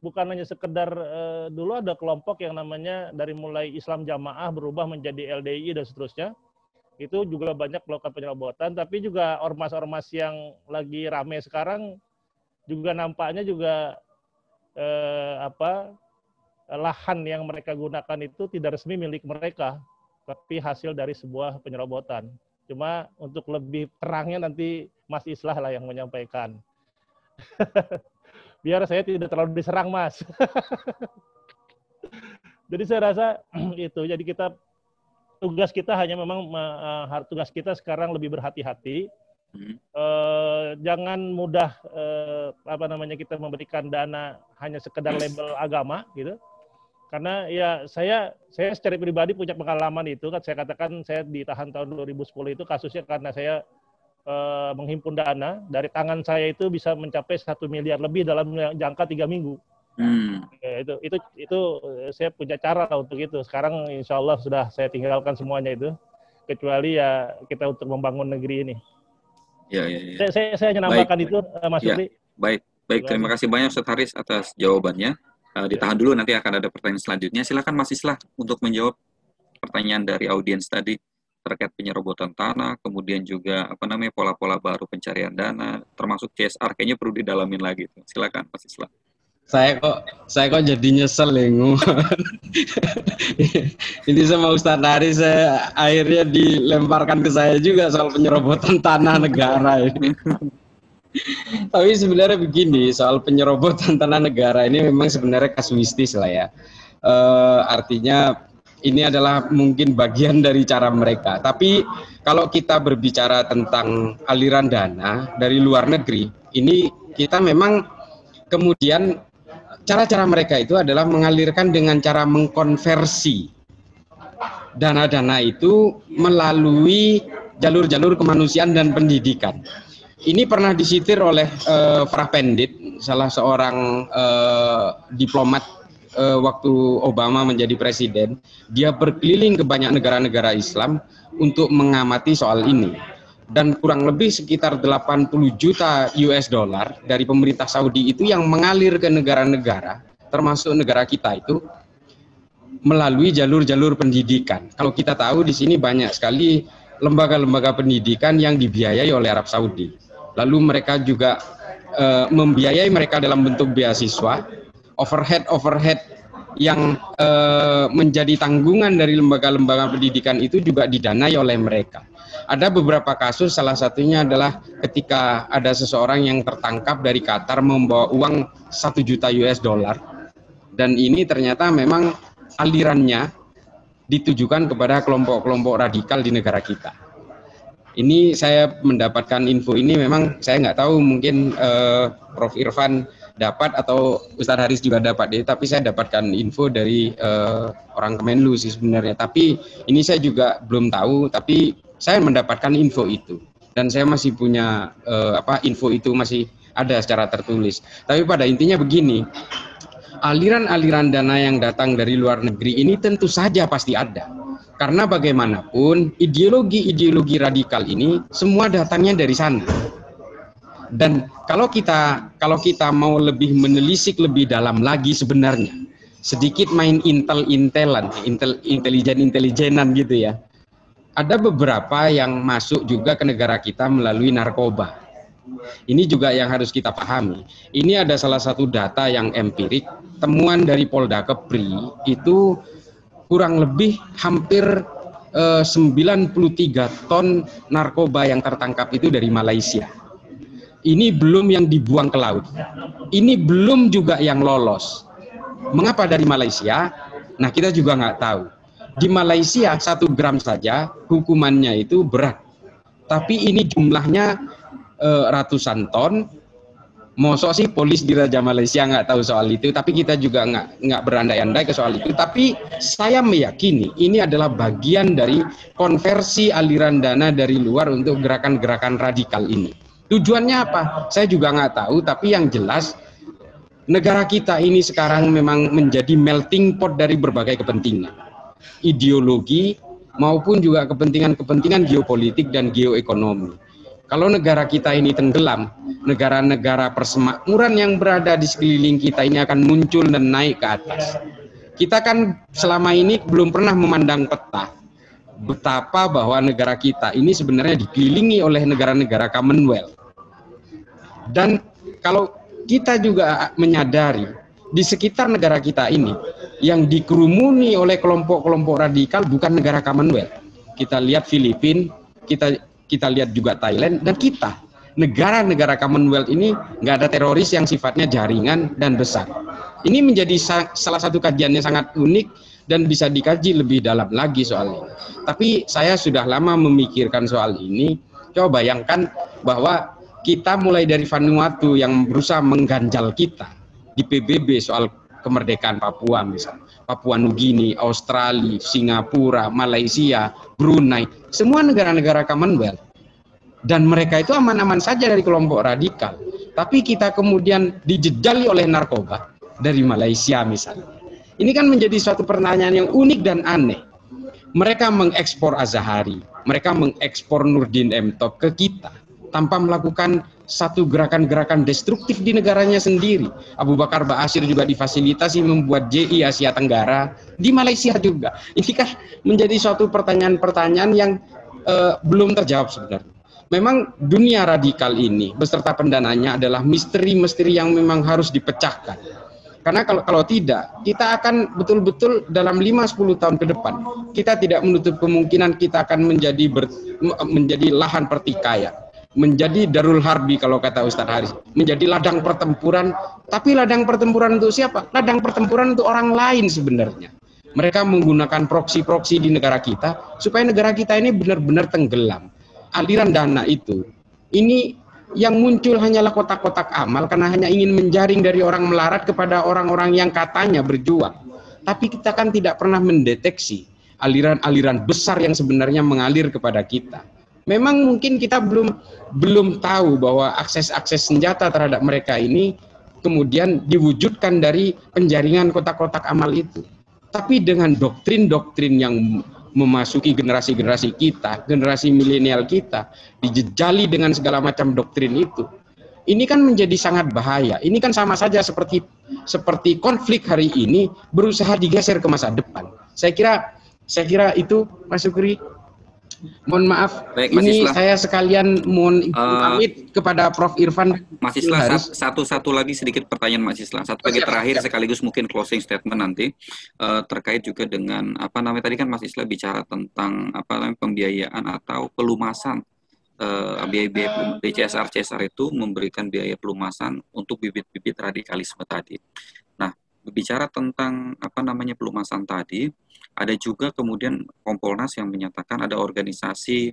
bukan hanya sekedar dulu ada kelompok yang namanya dari mulai Islam Jamaah berubah menjadi LDI dan seterusnya. Itu juga banyak melakukan penyerobotan, tapi juga ormas-ormas yang lagi rame sekarang juga nampaknya juga lahan yang mereka gunakan itu tidak resmi milik mereka, tapi hasil dari sebuah penyerobotan. Cuma untuk lebih terangnya nanti Mas Islah lah yang menyampaikan. Biar saya tidak terlalu diserang, Mas. Jadi saya rasa itu. Jadi tugas kita hanya memang tugas kita sekarang lebih berhati-hati. Jangan mudah kita memberikan dana hanya sekedar label agama gitu. Karena ya saya secara pribadi punya pengalaman itu kan, saya katakan saya ditahan tahun 2010 itu kasusnya karena saya menghimpun dana dari tangan saya itu bisa mencapai 1 miliar lebih dalam jangka 3 minggu. Ya, itu saya punya cara untuk itu. Sekarang insya Allah sudah saya tinggalkan semuanya itu, kecuali ya kita untuk membangun negeri ini. Ya. Saya hanya nambahkan itu, Mas Yuri. Baik. Terima kasih banyak Ustaz Haris atas jawabannya. Ditahan dulu, nanti akan ada pertanyaan selanjutnya. Silakan Mas Islah untuk menjawab pertanyaan dari audiens tadi terkait penyerobotan tanah, kemudian juga pola-pola baru pencarian dana, termasuk CSR, kayaknya perlu didalamin lagi. Silakan Mas Islah. Saya kok jadi nyesel ya, ini sama Ustaz Haris akhirnya dilemparkan ke saya juga soal penyerobotan tanah negara ini. Tapi sebenarnya begini, soal penyerobotan tanah negara ini memang sebenarnya kasuistis lah ya. Artinya ini adalah mungkin bagian dari cara mereka. Tapi kalau kita berbicara tentang aliran dana dari luar negeri, ini kita memang kemudian cara-cara mereka itu adalah mengalirkan dengan cara mengkonversi dana-dana itu melalui jalur-jalur kemanusiaan dan pendidikan. Ini pernah disitir oleh Frah Pendit, salah seorang diplomat waktu Obama menjadi presiden. Dia berkeliling ke banyak negara-negara Islam untuk mengamati soal ini. Dan kurang lebih sekitar 80 juta US dollar dari pemerintah Saudi itu yang mengalir ke negara-negara, termasuk negara kita itu, melalui jalur-jalur pendidikan. Kalau kita tahu di sini banyak sekali lembaga-lembaga pendidikan yang dibiayai oleh Arab Saudi. Lalu mereka juga membiayai mereka dalam bentuk beasiswa, overhead yang menjadi tanggungan dari lembaga-lembaga pendidikan itu juga didanai oleh mereka. Ada beberapa kasus, salah satunya adalah ketika ada seseorang yang tertangkap dari Qatar membawa uang 1 juta US dollar, dan ini ternyata memang alirannya ditujukan kepada kelompok-kelompok radikal di negara kita. Ini saya mendapatkan info ini, memang saya nggak tahu, mungkin Prof. Irfan dapat atau Ustadz Haris juga dapat, tapi saya dapatkan info dari orang Kemenlu sih sebenarnya. Tapi ini saya juga belum tahu, tapi saya mendapatkan info itu dan saya masih punya info itu masih ada secara tertulis. Tapi pada intinya begini, aliran-aliran dana yang datang dari luar negeri ini tentu saja pasti ada. Karena bagaimanapun ideologi-ideologi radikal ini semua datangnya dari sana. Dan kalau kita mau lebih menelisik lebih dalam lagi sebenarnya, sedikit main intelijenan gitu ya. Ada beberapa yang masuk juga ke negara kita melalui narkoba. Ini juga yang harus kita pahami. Ini ada salah satu data yang empirik, temuan dari Polda Kepri itu kurang lebih hampir 93 ton narkoba yang tertangkap itu dari Malaysia. Ini belum yang dibuang ke laut. Ini belum juga yang lolos. Mengapa dari Malaysia? Nah, kita juga nggak tahu. Di Malaysia 1 gram saja hukumannya itu berat. Tapi ini jumlahnya ratusan ton. Mosok sih polis di Raja Malaysia nggak tahu soal itu, tapi kita juga nggak berandai-andai ke soal itu. Tapi saya meyakini ini adalah bagian dari konversi aliran dana dari luar untuk gerakan-gerakan radikal ini. Tujuannya apa? Saya juga nggak tahu, tapi yang jelas negara kita ini sekarang memang menjadi melting pot dari berbagai kepentingan, ideologi maupun juga kepentingan-kepentingan geopolitik dan geoekonomi. Kalau negara kita ini tenggelam, negara-negara persemakmuran yang berada di sekeliling kita ini akan muncul dan naik ke atas. Kita kan selama ini belum pernah memandang peta betapa bahwa negara kita ini sebenarnya dikelilingi oleh negara-negara Commonwealth. Dan kalau kita juga menyadari di sekitar negara kita ini yang dikerumuni oleh kelompok-kelompok radikal bukan negara Commonwealth. Kita lihat Filipina, kita lihat juga Thailand, dan kita negara-negara Commonwealth ini nggak ada teroris yang sifatnya jaringan dan besar. Ini menjadi salah satu kajiannya sangat unik dan bisa dikaji lebih dalam lagi soal ini. Tapi saya sudah lama memikirkan soal ini. Coba bayangkan bahwa kita mulai dari Vanuatu yang berusaha mengganjal kita di PBB soal kemerdekaan Papua misalnya, Papua Nugini, Australia, Singapura, Malaysia, Brunei, semua negara-negara Commonwealth. Dan mereka itu aman-aman saja dari kelompok radikal. Tapi kita kemudian dijejali oleh narkoba dari Malaysia misalnya. Ini kan menjadi suatu pertanyaan yang unik dan aneh. Mereka mengekspor Azahari, mereka mengekspor Nurdin M. Top ke kita tanpa melakukan satu gerakan-gerakan destruktif di negaranya sendiri. Abu Bakar Ba'asyir juga difasilitasi membuat JI Asia Tenggara di Malaysia juga. Ini kan menjadi suatu pertanyaan-pertanyaan yang belum terjawab sebenarnya. Memang dunia radikal ini beserta pendananya adalah misteri-misteri yang memang harus dipecahkan. Karena kalau tidak, kita akan betul-betul dalam 5-10 tahun ke depan, kita tidak menutup kemungkinan kita akan menjadi lahan pertikaian, menjadi darul harbi kalau kata Ustadz Haris, menjadi ladang pertempuran. Tapi ladang pertempuran untuk siapa? Ladang pertempuran untuk orang lain sebenarnya. Mereka menggunakan proksi-proksi di negara kita supaya negara kita ini benar-benar tenggelam. Aliran dana itu, ini yang muncul hanyalah kotak-kotak amal karena hanya ingin menjaring dari orang melarat kepada orang-orang yang katanya berjuang. Tapi kita kan tidak pernah mendeteksi aliran-aliran besar yang sebenarnya mengalir kepada kita. Memang mungkin kita belum tahu bahwa akses senjata terhadap mereka ini kemudian diwujudkan dari penjaringan kotak-kotak amal itu. Tapi dengan doktrin-doktrin yang memasuki generasi-generasi kita, generasi milenial kita, dijejali dengan segala macam doktrin itu. Ini kan menjadi sangat bahaya. Ini kan sama saja seperti konflik hari ini berusaha digeser ke masa depan. Saya kira itu, Mas Sukri. Mohon maaf, baik, ini saya sekalian mohon pamit kepada Prof. Irfan. Mas Islah, satu lagi sedikit pertanyaan Mas Islah. Satu lagi terakhir sekaligus mungkin closing statement nanti terkait juga dengan tadi kan Mas Islah bicara tentang pembiayaan atau pelumasan biaya CSR itu memberikan biaya pelumasan untuk bibit-bibit radikalisme tadi. Nah, bicara tentang pelumasan tadi, ada juga kemudian Kompolnas yang menyatakan ada organisasi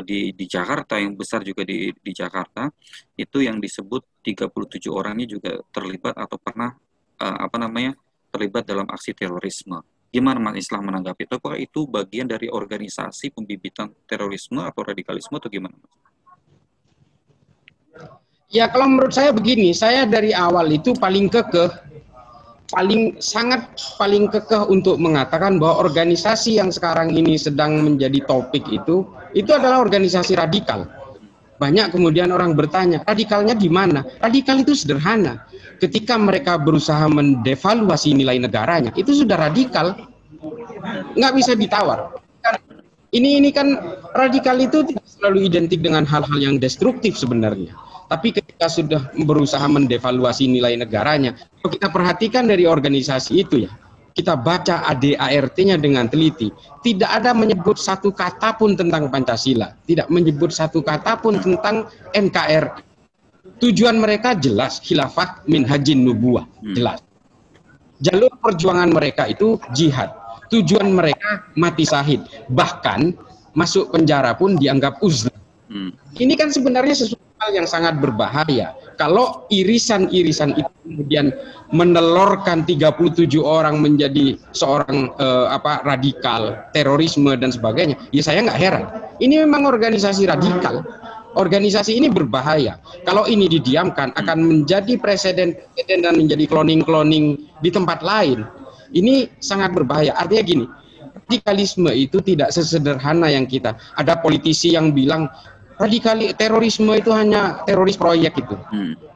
di Jakarta yang besar juga di Jakarta itu yang disebut 37 orang ini juga terlibat atau pernah terlibat dalam aksi terorisme. Gimana Mas Islah menanggapi itu? Apakah itu bagian dari organisasi pembibitan terorisme atau radikalisme atau gimana? Ya, kalau menurut saya begini, saya dari awal itu paling kekeh paling kekeh untuk mengatakan bahwa organisasi yang sekarang ini sedang menjadi topik itu adalah organisasi radikal. Banyak kemudian orang bertanya, radikalnya di mana? Radikal itu sederhana. Ketika mereka berusaha mendevaluasi nilai negaranya, itu sudah radikal. Nggak bisa ditawar. Ini kan radikal itu tidak selalu identik dengan hal-hal yang destruktif sebenarnya. Tapi ketika sudah berusaha mendevaluasi nilai negaranya, kalau kita perhatikan dari organisasi itu ya, kita baca ADART-nya dengan teliti, tidak ada menyebut satu kata pun tentang Pancasila, tidak menyebut satu kata pun tentang NKRI. Tujuan mereka jelas, khilafah minhajin nubuwah, jelas. Jalur perjuangan mereka itu jihad. Tujuan mereka mati syahid, bahkan masuk penjara pun dianggap uzlah. Ini kan sebenarnya sesuatu hal yang sangat berbahaya. Kalau irisan-irisan itu kemudian menelorkan 37 orang menjadi seorang radikal, terorisme dan sebagainya, ya saya nggak heran. Ini memang organisasi radikal. Organisasi ini berbahaya. Kalau ini didiamkan akan menjadi presiden dan menjadi cloning di tempat lain. Ini sangat berbahaya. Artinya gini, radikalisme itu tidak sesederhana yang kita. Ada politisi yang bilang terorisme itu hanya teroris proyek itu.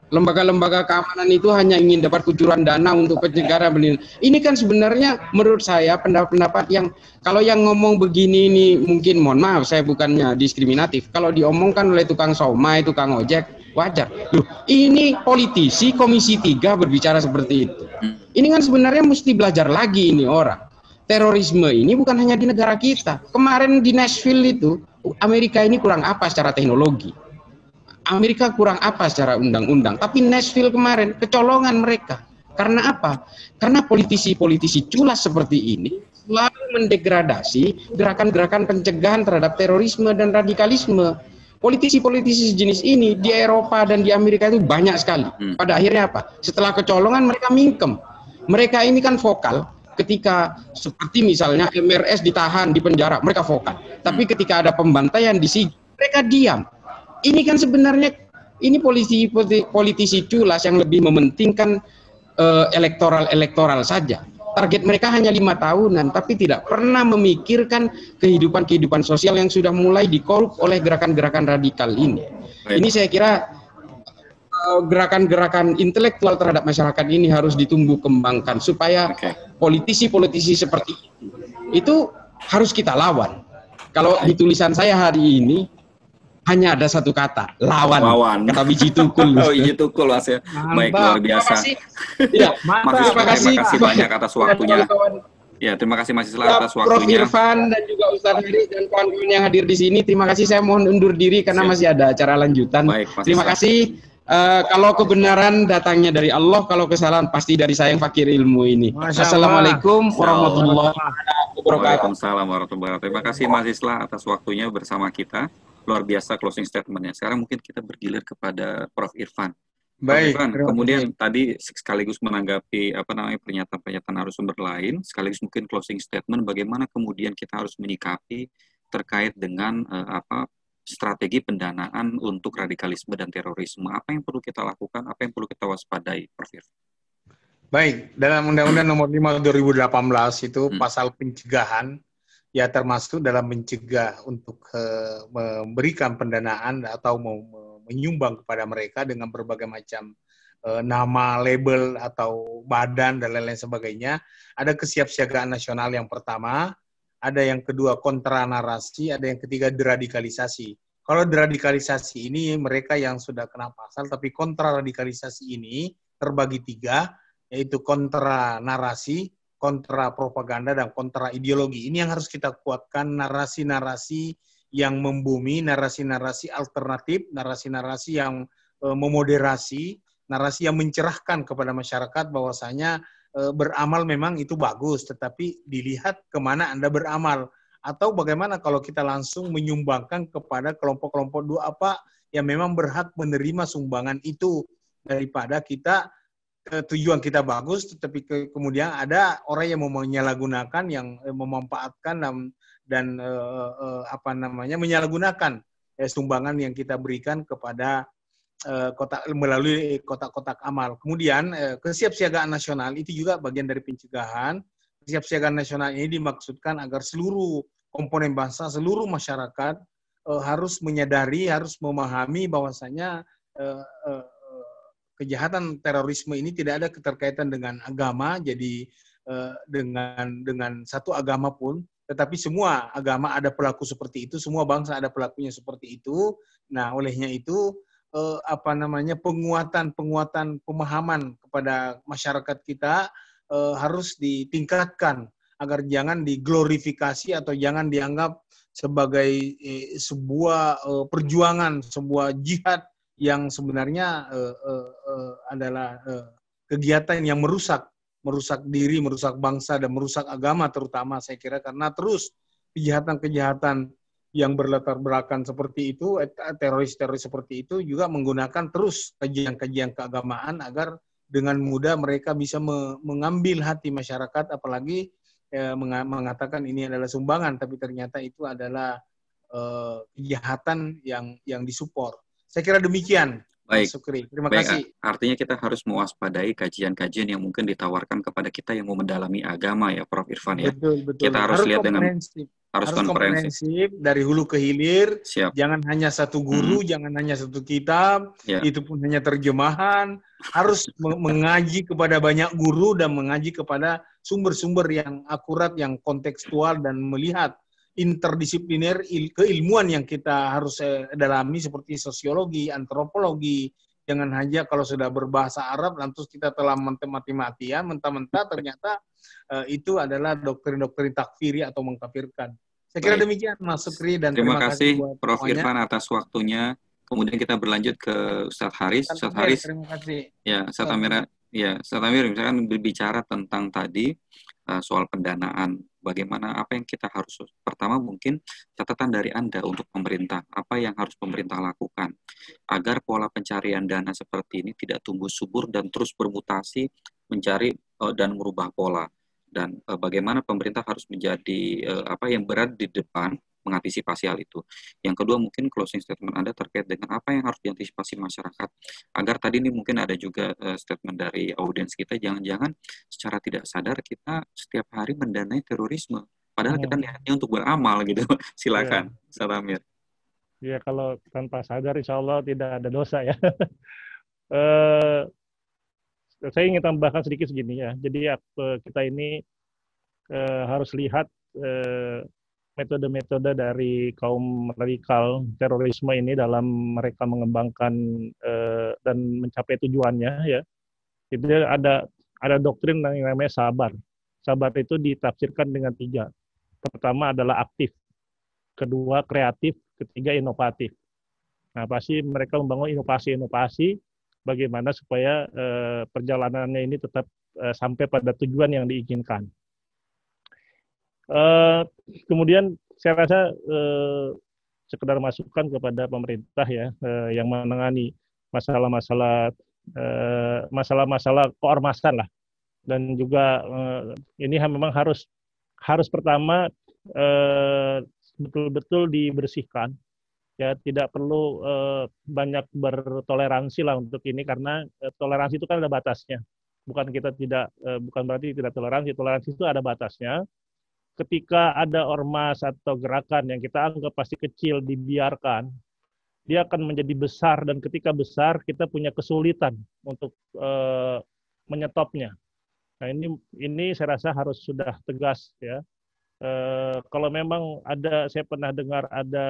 Lembaga-lembaga keamanan itu hanya ingin dapat kucuran dana untuk pencegahan. Ini kan sebenarnya menurut saya pendapat yang kalau yang ngomong begini ini mungkin mohon maaf saya bukannya diskriminatif. Kalau diomongkan oleh tukang somai, tukang ojek wajar. Loh, ini politisi Komisi 3 berbicara seperti itu. Ini kan sebenarnya mesti belajar lagi ini orang. Terorisme ini bukan hanya di negara kita. Kemarin di Nashville itu Amerika ini kurang apa secara teknologi. Amerika kurang apa secara undang-undang. Tapi Nashville kemarin kecolongan mereka. Karena apa? Karena politisi-politisi culas seperti ini selalu mendegradasi gerakan-gerakan pencegahan terhadap terorisme dan radikalisme. Politisi-politisi sejenis ini di Eropa dan di Amerika itu banyak sekali. Pada akhirnya apa? Setelah kecolongan mereka mingkem. Mereka ini kan vokal ketika seperti misalnya MRS ditahan di penjara, mereka vokal. Tapi ketika ada pembantaian di sini, mereka diam. Ini kan sebenarnya ini politisi culas yang lebih mementingkan elektoral saja. Target mereka hanya 5 tahunan, tapi tidak pernah memikirkan kehidupan sosial yang sudah mulai dikorup oleh gerakan-gerakan radikal ini. Ini saya kira gerakan-gerakan intelektual terhadap masyarakat ini harus ditumbuh kembangkan supaya politisi-politisi seperti itu harus kita lawan. Kalau di tulisan saya hari ini hanya ada satu kata, lawan. Kata biji tukul. Oh, biji tukul Mas ya. Baik, luar biasa. Ya, terima kasih banyak atas waktunya. Ya, terima kasih Mas Islah atas waktunya. Prof Irfan dan juga Ustaz Heri dan kawan-kawan yang hadir di sini. Terima kasih, saya mohon undur diri karena masih ada acara lanjutan. Baik, terima kasih. Kalau kebenaran datangnya dari Allah, kalau kesalahan pasti dari saya yang fakir ilmu ini. Assalamualaikum warahmatullahi wabarakatuh. Waalaikumsalam warahmatullahi wabarakatuh. Terima kasih Mas Islah atas waktunya bersama kita. Luar biasa closing statement-nya. Sekarang mungkin kita bergilir kepada Prof Irfan. Baik. Prof Irfan, kemudian tadi sekaligus menanggapi pernyataan-pernyataan narasumber lain, sekaligus mungkin closing statement bagaimana kemudian kita harus menyikapi terkait dengan strategi pendanaan untuk radikalisme dan terorisme. Apa yang perlu kita lakukan? Apa yang perlu kita waspadai, Prof Irfan? Baik, dalam Undang-Undang Nomor 5 2018 itu pasal pencegahan ya termasuk dalam mencegah untuk memberikan pendanaan atau menyumbang kepada mereka dengan berbagai macam nama, label atau badan dan lain-lain sebagainya. Ada kesiapsiagaan nasional yang pertama, ada yang kedua kontra narasi, ada yang ketiga deradikalisasi. Kalau deradikalisasi ini mereka yang sudah kena pasal, tapi kontra radikalisasi ini terbagi 3, yaitu kontra narasi, kontra propaganda, dan kontra ideologi. Ini yang harus kita kuatkan, narasi-narasi yang membumi, narasi-narasi alternatif, narasi-narasi yang memoderasi, narasi yang mencerahkan kepada masyarakat bahwasanya beramal memang itu bagus, tetapi dilihat kemana Anda beramal. Atau bagaimana kalau kita langsung menyumbangkan kepada kelompok-kelompok yang memang berhak menerima sumbangan itu, daripada kita tujuan kita bagus, tetapi kemudian ada orang yang mau menyalahgunakan, yang memanfaatkan dan menyalahgunakan sumbangan yang kita berikan kepada melalui kotak-kotak amal. Kemudian kesiapsiagaan nasional itu juga bagian dari pencegahan. Kesiapsiagaan nasional ini dimaksudkan agar seluruh komponen bangsa, seluruh masyarakat harus menyadari, harus memahami bahwasanya kejahatan terorisme ini tidak ada keterkaitan dengan agama, jadi dengan satu agama pun, tetapi semua agama ada pelaku seperti itu, semua bangsa ada pelakunya seperti itu. Nah, olehnya itu penguatan pemahaman kepada masyarakat kita harus ditingkatkan agar jangan diglorifikasi atau jangan dianggap sebagai sebuah perjuangan, sebuah jihad yang sebenarnya adalah kegiatan yang merusak diri, merusak bangsa, dan merusak agama terutama, saya kira, karena terus kejahatan-kejahatan yang berlatar belakang seperti itu, teroris-teroris seperti itu juga menggunakan terus kajian-kajian keagamaan agar dengan mudah mereka bisa mengambil hati masyarakat, apalagi mengatakan ini adalah sumbangan, tapi ternyata itu adalah kejahatan yang disupport. Saya kira demikian. Baik, Sukri. Terima baik. kasih. Artinya kita harus mewaspadai kajian-kajian yang mungkin ditawarkan kepada kita yang mau mendalami agama ya, Prof. Irfan ya. Betul. Kita harus lihat dengan harus komprehensif dari hulu ke hilir. Siap. Jangan hanya satu guru, jangan hanya satu kitab, itu pun hanya terjemahan. Harus mengaji kepada banyak guru dan mengaji kepada sumber-sumber yang akurat, yang kontekstual, dan melihat interdisipliner keilmuan yang kita harus dalami seperti sosiologi, antropologi. Jangan hanya kalau sudah berbahasa Arab lantas kita telah mati-matian, mentah-mentah ternyata itu adalah doktrin-doktrin takfiri atau mengkafirkan. Saya kira demikian Mas Sukri, dan terima kasih Prof. Irfan atas waktunya. Kemudian kita berlanjut ke Ustadz Haris. Ustadz Haris. Terima kasih. Ya, Ustadz Amir. Ya, Ustadz Amir misalkan berbicara tentang tadi soal pendanaan. Bagaimana, apa yang kita harus, pertama mungkin catatan dari Anda untuk pemerintah, apa yang harus pemerintah lakukan agar pola pencarian dana seperti ini tidak tumbuh subur dan terus bermutasi mencari dan merubah pola, dan bagaimana pemerintah harus menjadi yang berada di depan mengantisipasi hal itu. Yang kedua mungkin closing statement Anda terkait dengan apa yang harus diantisipasi masyarakat agar tadi ini mungkin ada juga statement dari audiens kita, jangan-jangan secara tidak sadar kita setiap hari mendanai terorisme padahal kita niatnya untuk beramal gitu. Silakan Ustaz Amir. Ya, kalau tanpa sadar insya Allah tidak ada dosa ya. Saya ingin tambahkan sedikit segini ya. Jadi kita ini harus lihat metode-metode dari kaum radikal terorisme ini dalam mereka mengembangkan dan mencapai tujuannya ya. Itu ada doktrin yang namanya sabar. Sabar itu ditafsirkan dengan 3. Pertama adalah aktif, kedua kreatif, ketiga inovatif. Nah, pasti mereka membangun inovasi-inovasi bagaimana supaya perjalanannya ini tetap sampai pada tujuan yang diinginkan. Kemudian saya rasa sekedar masukan kepada pemerintah ya yang menangani masalah-masalah keormasan lah, dan juga ini memang harus pertama betul-betul dibersihkan ya, tidak perlu banyak bertoleransi lah untuk ini, karena toleransi itu kan ada batasnya, bukan berarti tidak toleransi itu ada batasnya. Ketika ada ormas atau gerakan yang kita anggap pasti kecil dibiarkan, dia akan menjadi besar, dan ketika besar kita punya kesulitan untuk menyetopnya. Nah, ini saya rasa harus sudah tegas ya. Kalau memang saya pernah dengar ada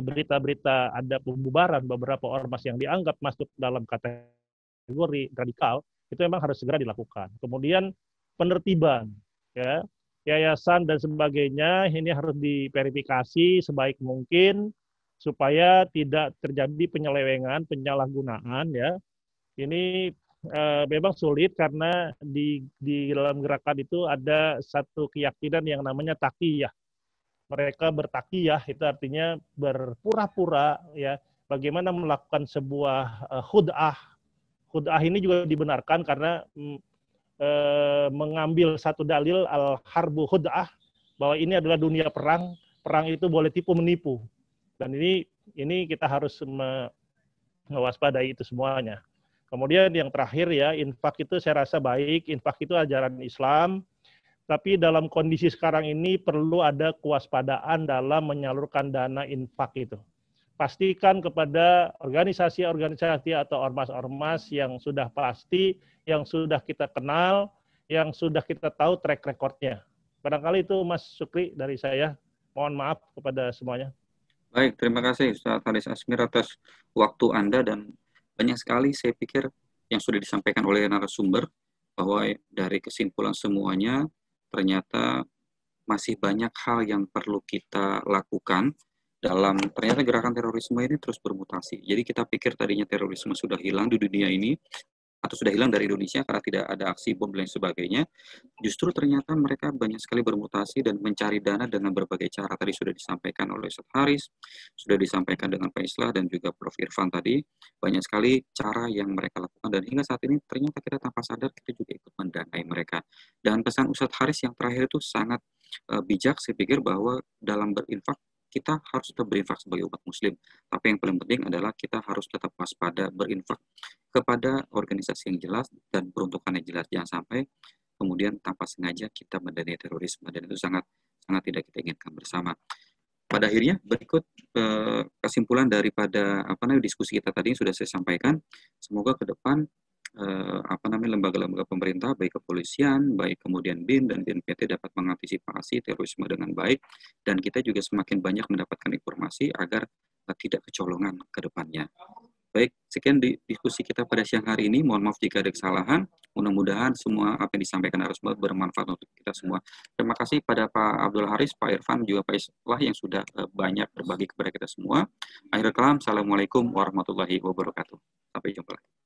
berita-berita ada pembubaran beberapa ormas yang dianggap masuk dalam kategori radikal, itu memang harus segera dilakukan. Kemudian penertiban ya, yayasan dan sebagainya ini harus diverifikasi sebaik mungkin supaya tidak terjadi penyelewengan, penyalahgunaan ya. Ini memang sulit karena di dalam gerakan itu ada satu keyakinan yang namanya taqiyah. Mereka bertaqiyah itu artinya berpura-pura ya, bagaimana melakukan sebuah khud'ah. Khud'ah ini juga dibenarkan karena mengambil satu dalil al-harbu khud'ah, bahwa ini adalah dunia perang itu boleh tipu menipu. Dan ini kita harus mewaspadai itu semuanya. Kemudian yang terakhir ya, infak itu saya rasa baik, infak itu ajaran Islam, tapi dalam kondisi sekarang ini perlu ada kewaspadaan dalam menyalurkan dana infak itu. Pastikan kepada organisasi-organisasi atau ormas-ormas yang sudah pasti, yang sudah kita kenal, yang sudah kita tahu track record-nya. Barangkali itu Mas Sukri dari saya. Mohon maaf kepada semuanya. Baik, terima kasih Ustaz Haris Asmir atas waktu Anda, dan banyak sekali saya pikir yang sudah disampaikan oleh narasumber, bahwa dari kesimpulan semuanya ternyata masih banyak hal yang perlu kita lakukan dalam ternyata gerakan terorisme ini terus bermutasi. Jadi kita pikir tadinya terorisme sudah hilang di dunia ini, atau sudah hilang dari Indonesia karena tidak ada aksi bom dan lain sebagainya, justru ternyata mereka banyak sekali bermutasi dan mencari dana dengan berbagai cara. Tadi sudah disampaikan oleh Ustaz Haris, sudah disampaikan dengan Pak Islah dan juga Prof. Irfan tadi, banyak sekali cara yang mereka lakukan, dan hingga saat ini ternyata kita tanpa sadar kita juga ikut mendanai mereka. Dan pesan Ustaz Haris yang terakhir itu sangat bijak, saya pikir, bahwa dalam berinfak kita harus tetap berinfak sebagai umat muslim. Tapi yang paling penting adalah kita harus tetap waspada berinfak kepada organisasi yang jelas dan peruntukan yang jelas. Jangan sampai kemudian tanpa sengaja kita mendanai terorisme, dan itu sangat tidak kita inginkan bersama. Pada akhirnya berikut kesimpulan daripada diskusi kita tadi yang sudah saya sampaikan. Semoga ke depan lembaga-lembaga pemerintah, baik kepolisian, baik kemudian BIN dan BNPT dapat mengantisipasi terorisme dengan baik, dan kita juga semakin banyak mendapatkan informasi agar tidak kecolongan ke depannya. Baik, sekian diskusi kita pada siang hari ini. Mohon maaf jika ada kesalahan. Mudah-mudahan semua apa yang disampaikan narasumber bermanfaat untuk kita semua. Terima kasih pada Pak Abdul Haris, Pak Irfan, juga Pak Islah yang sudah banyak berbagi kepada kita semua. Akhirul kalam, Assalamualaikum warahmatullahi wabarakatuh. Sampai jumpa lagi.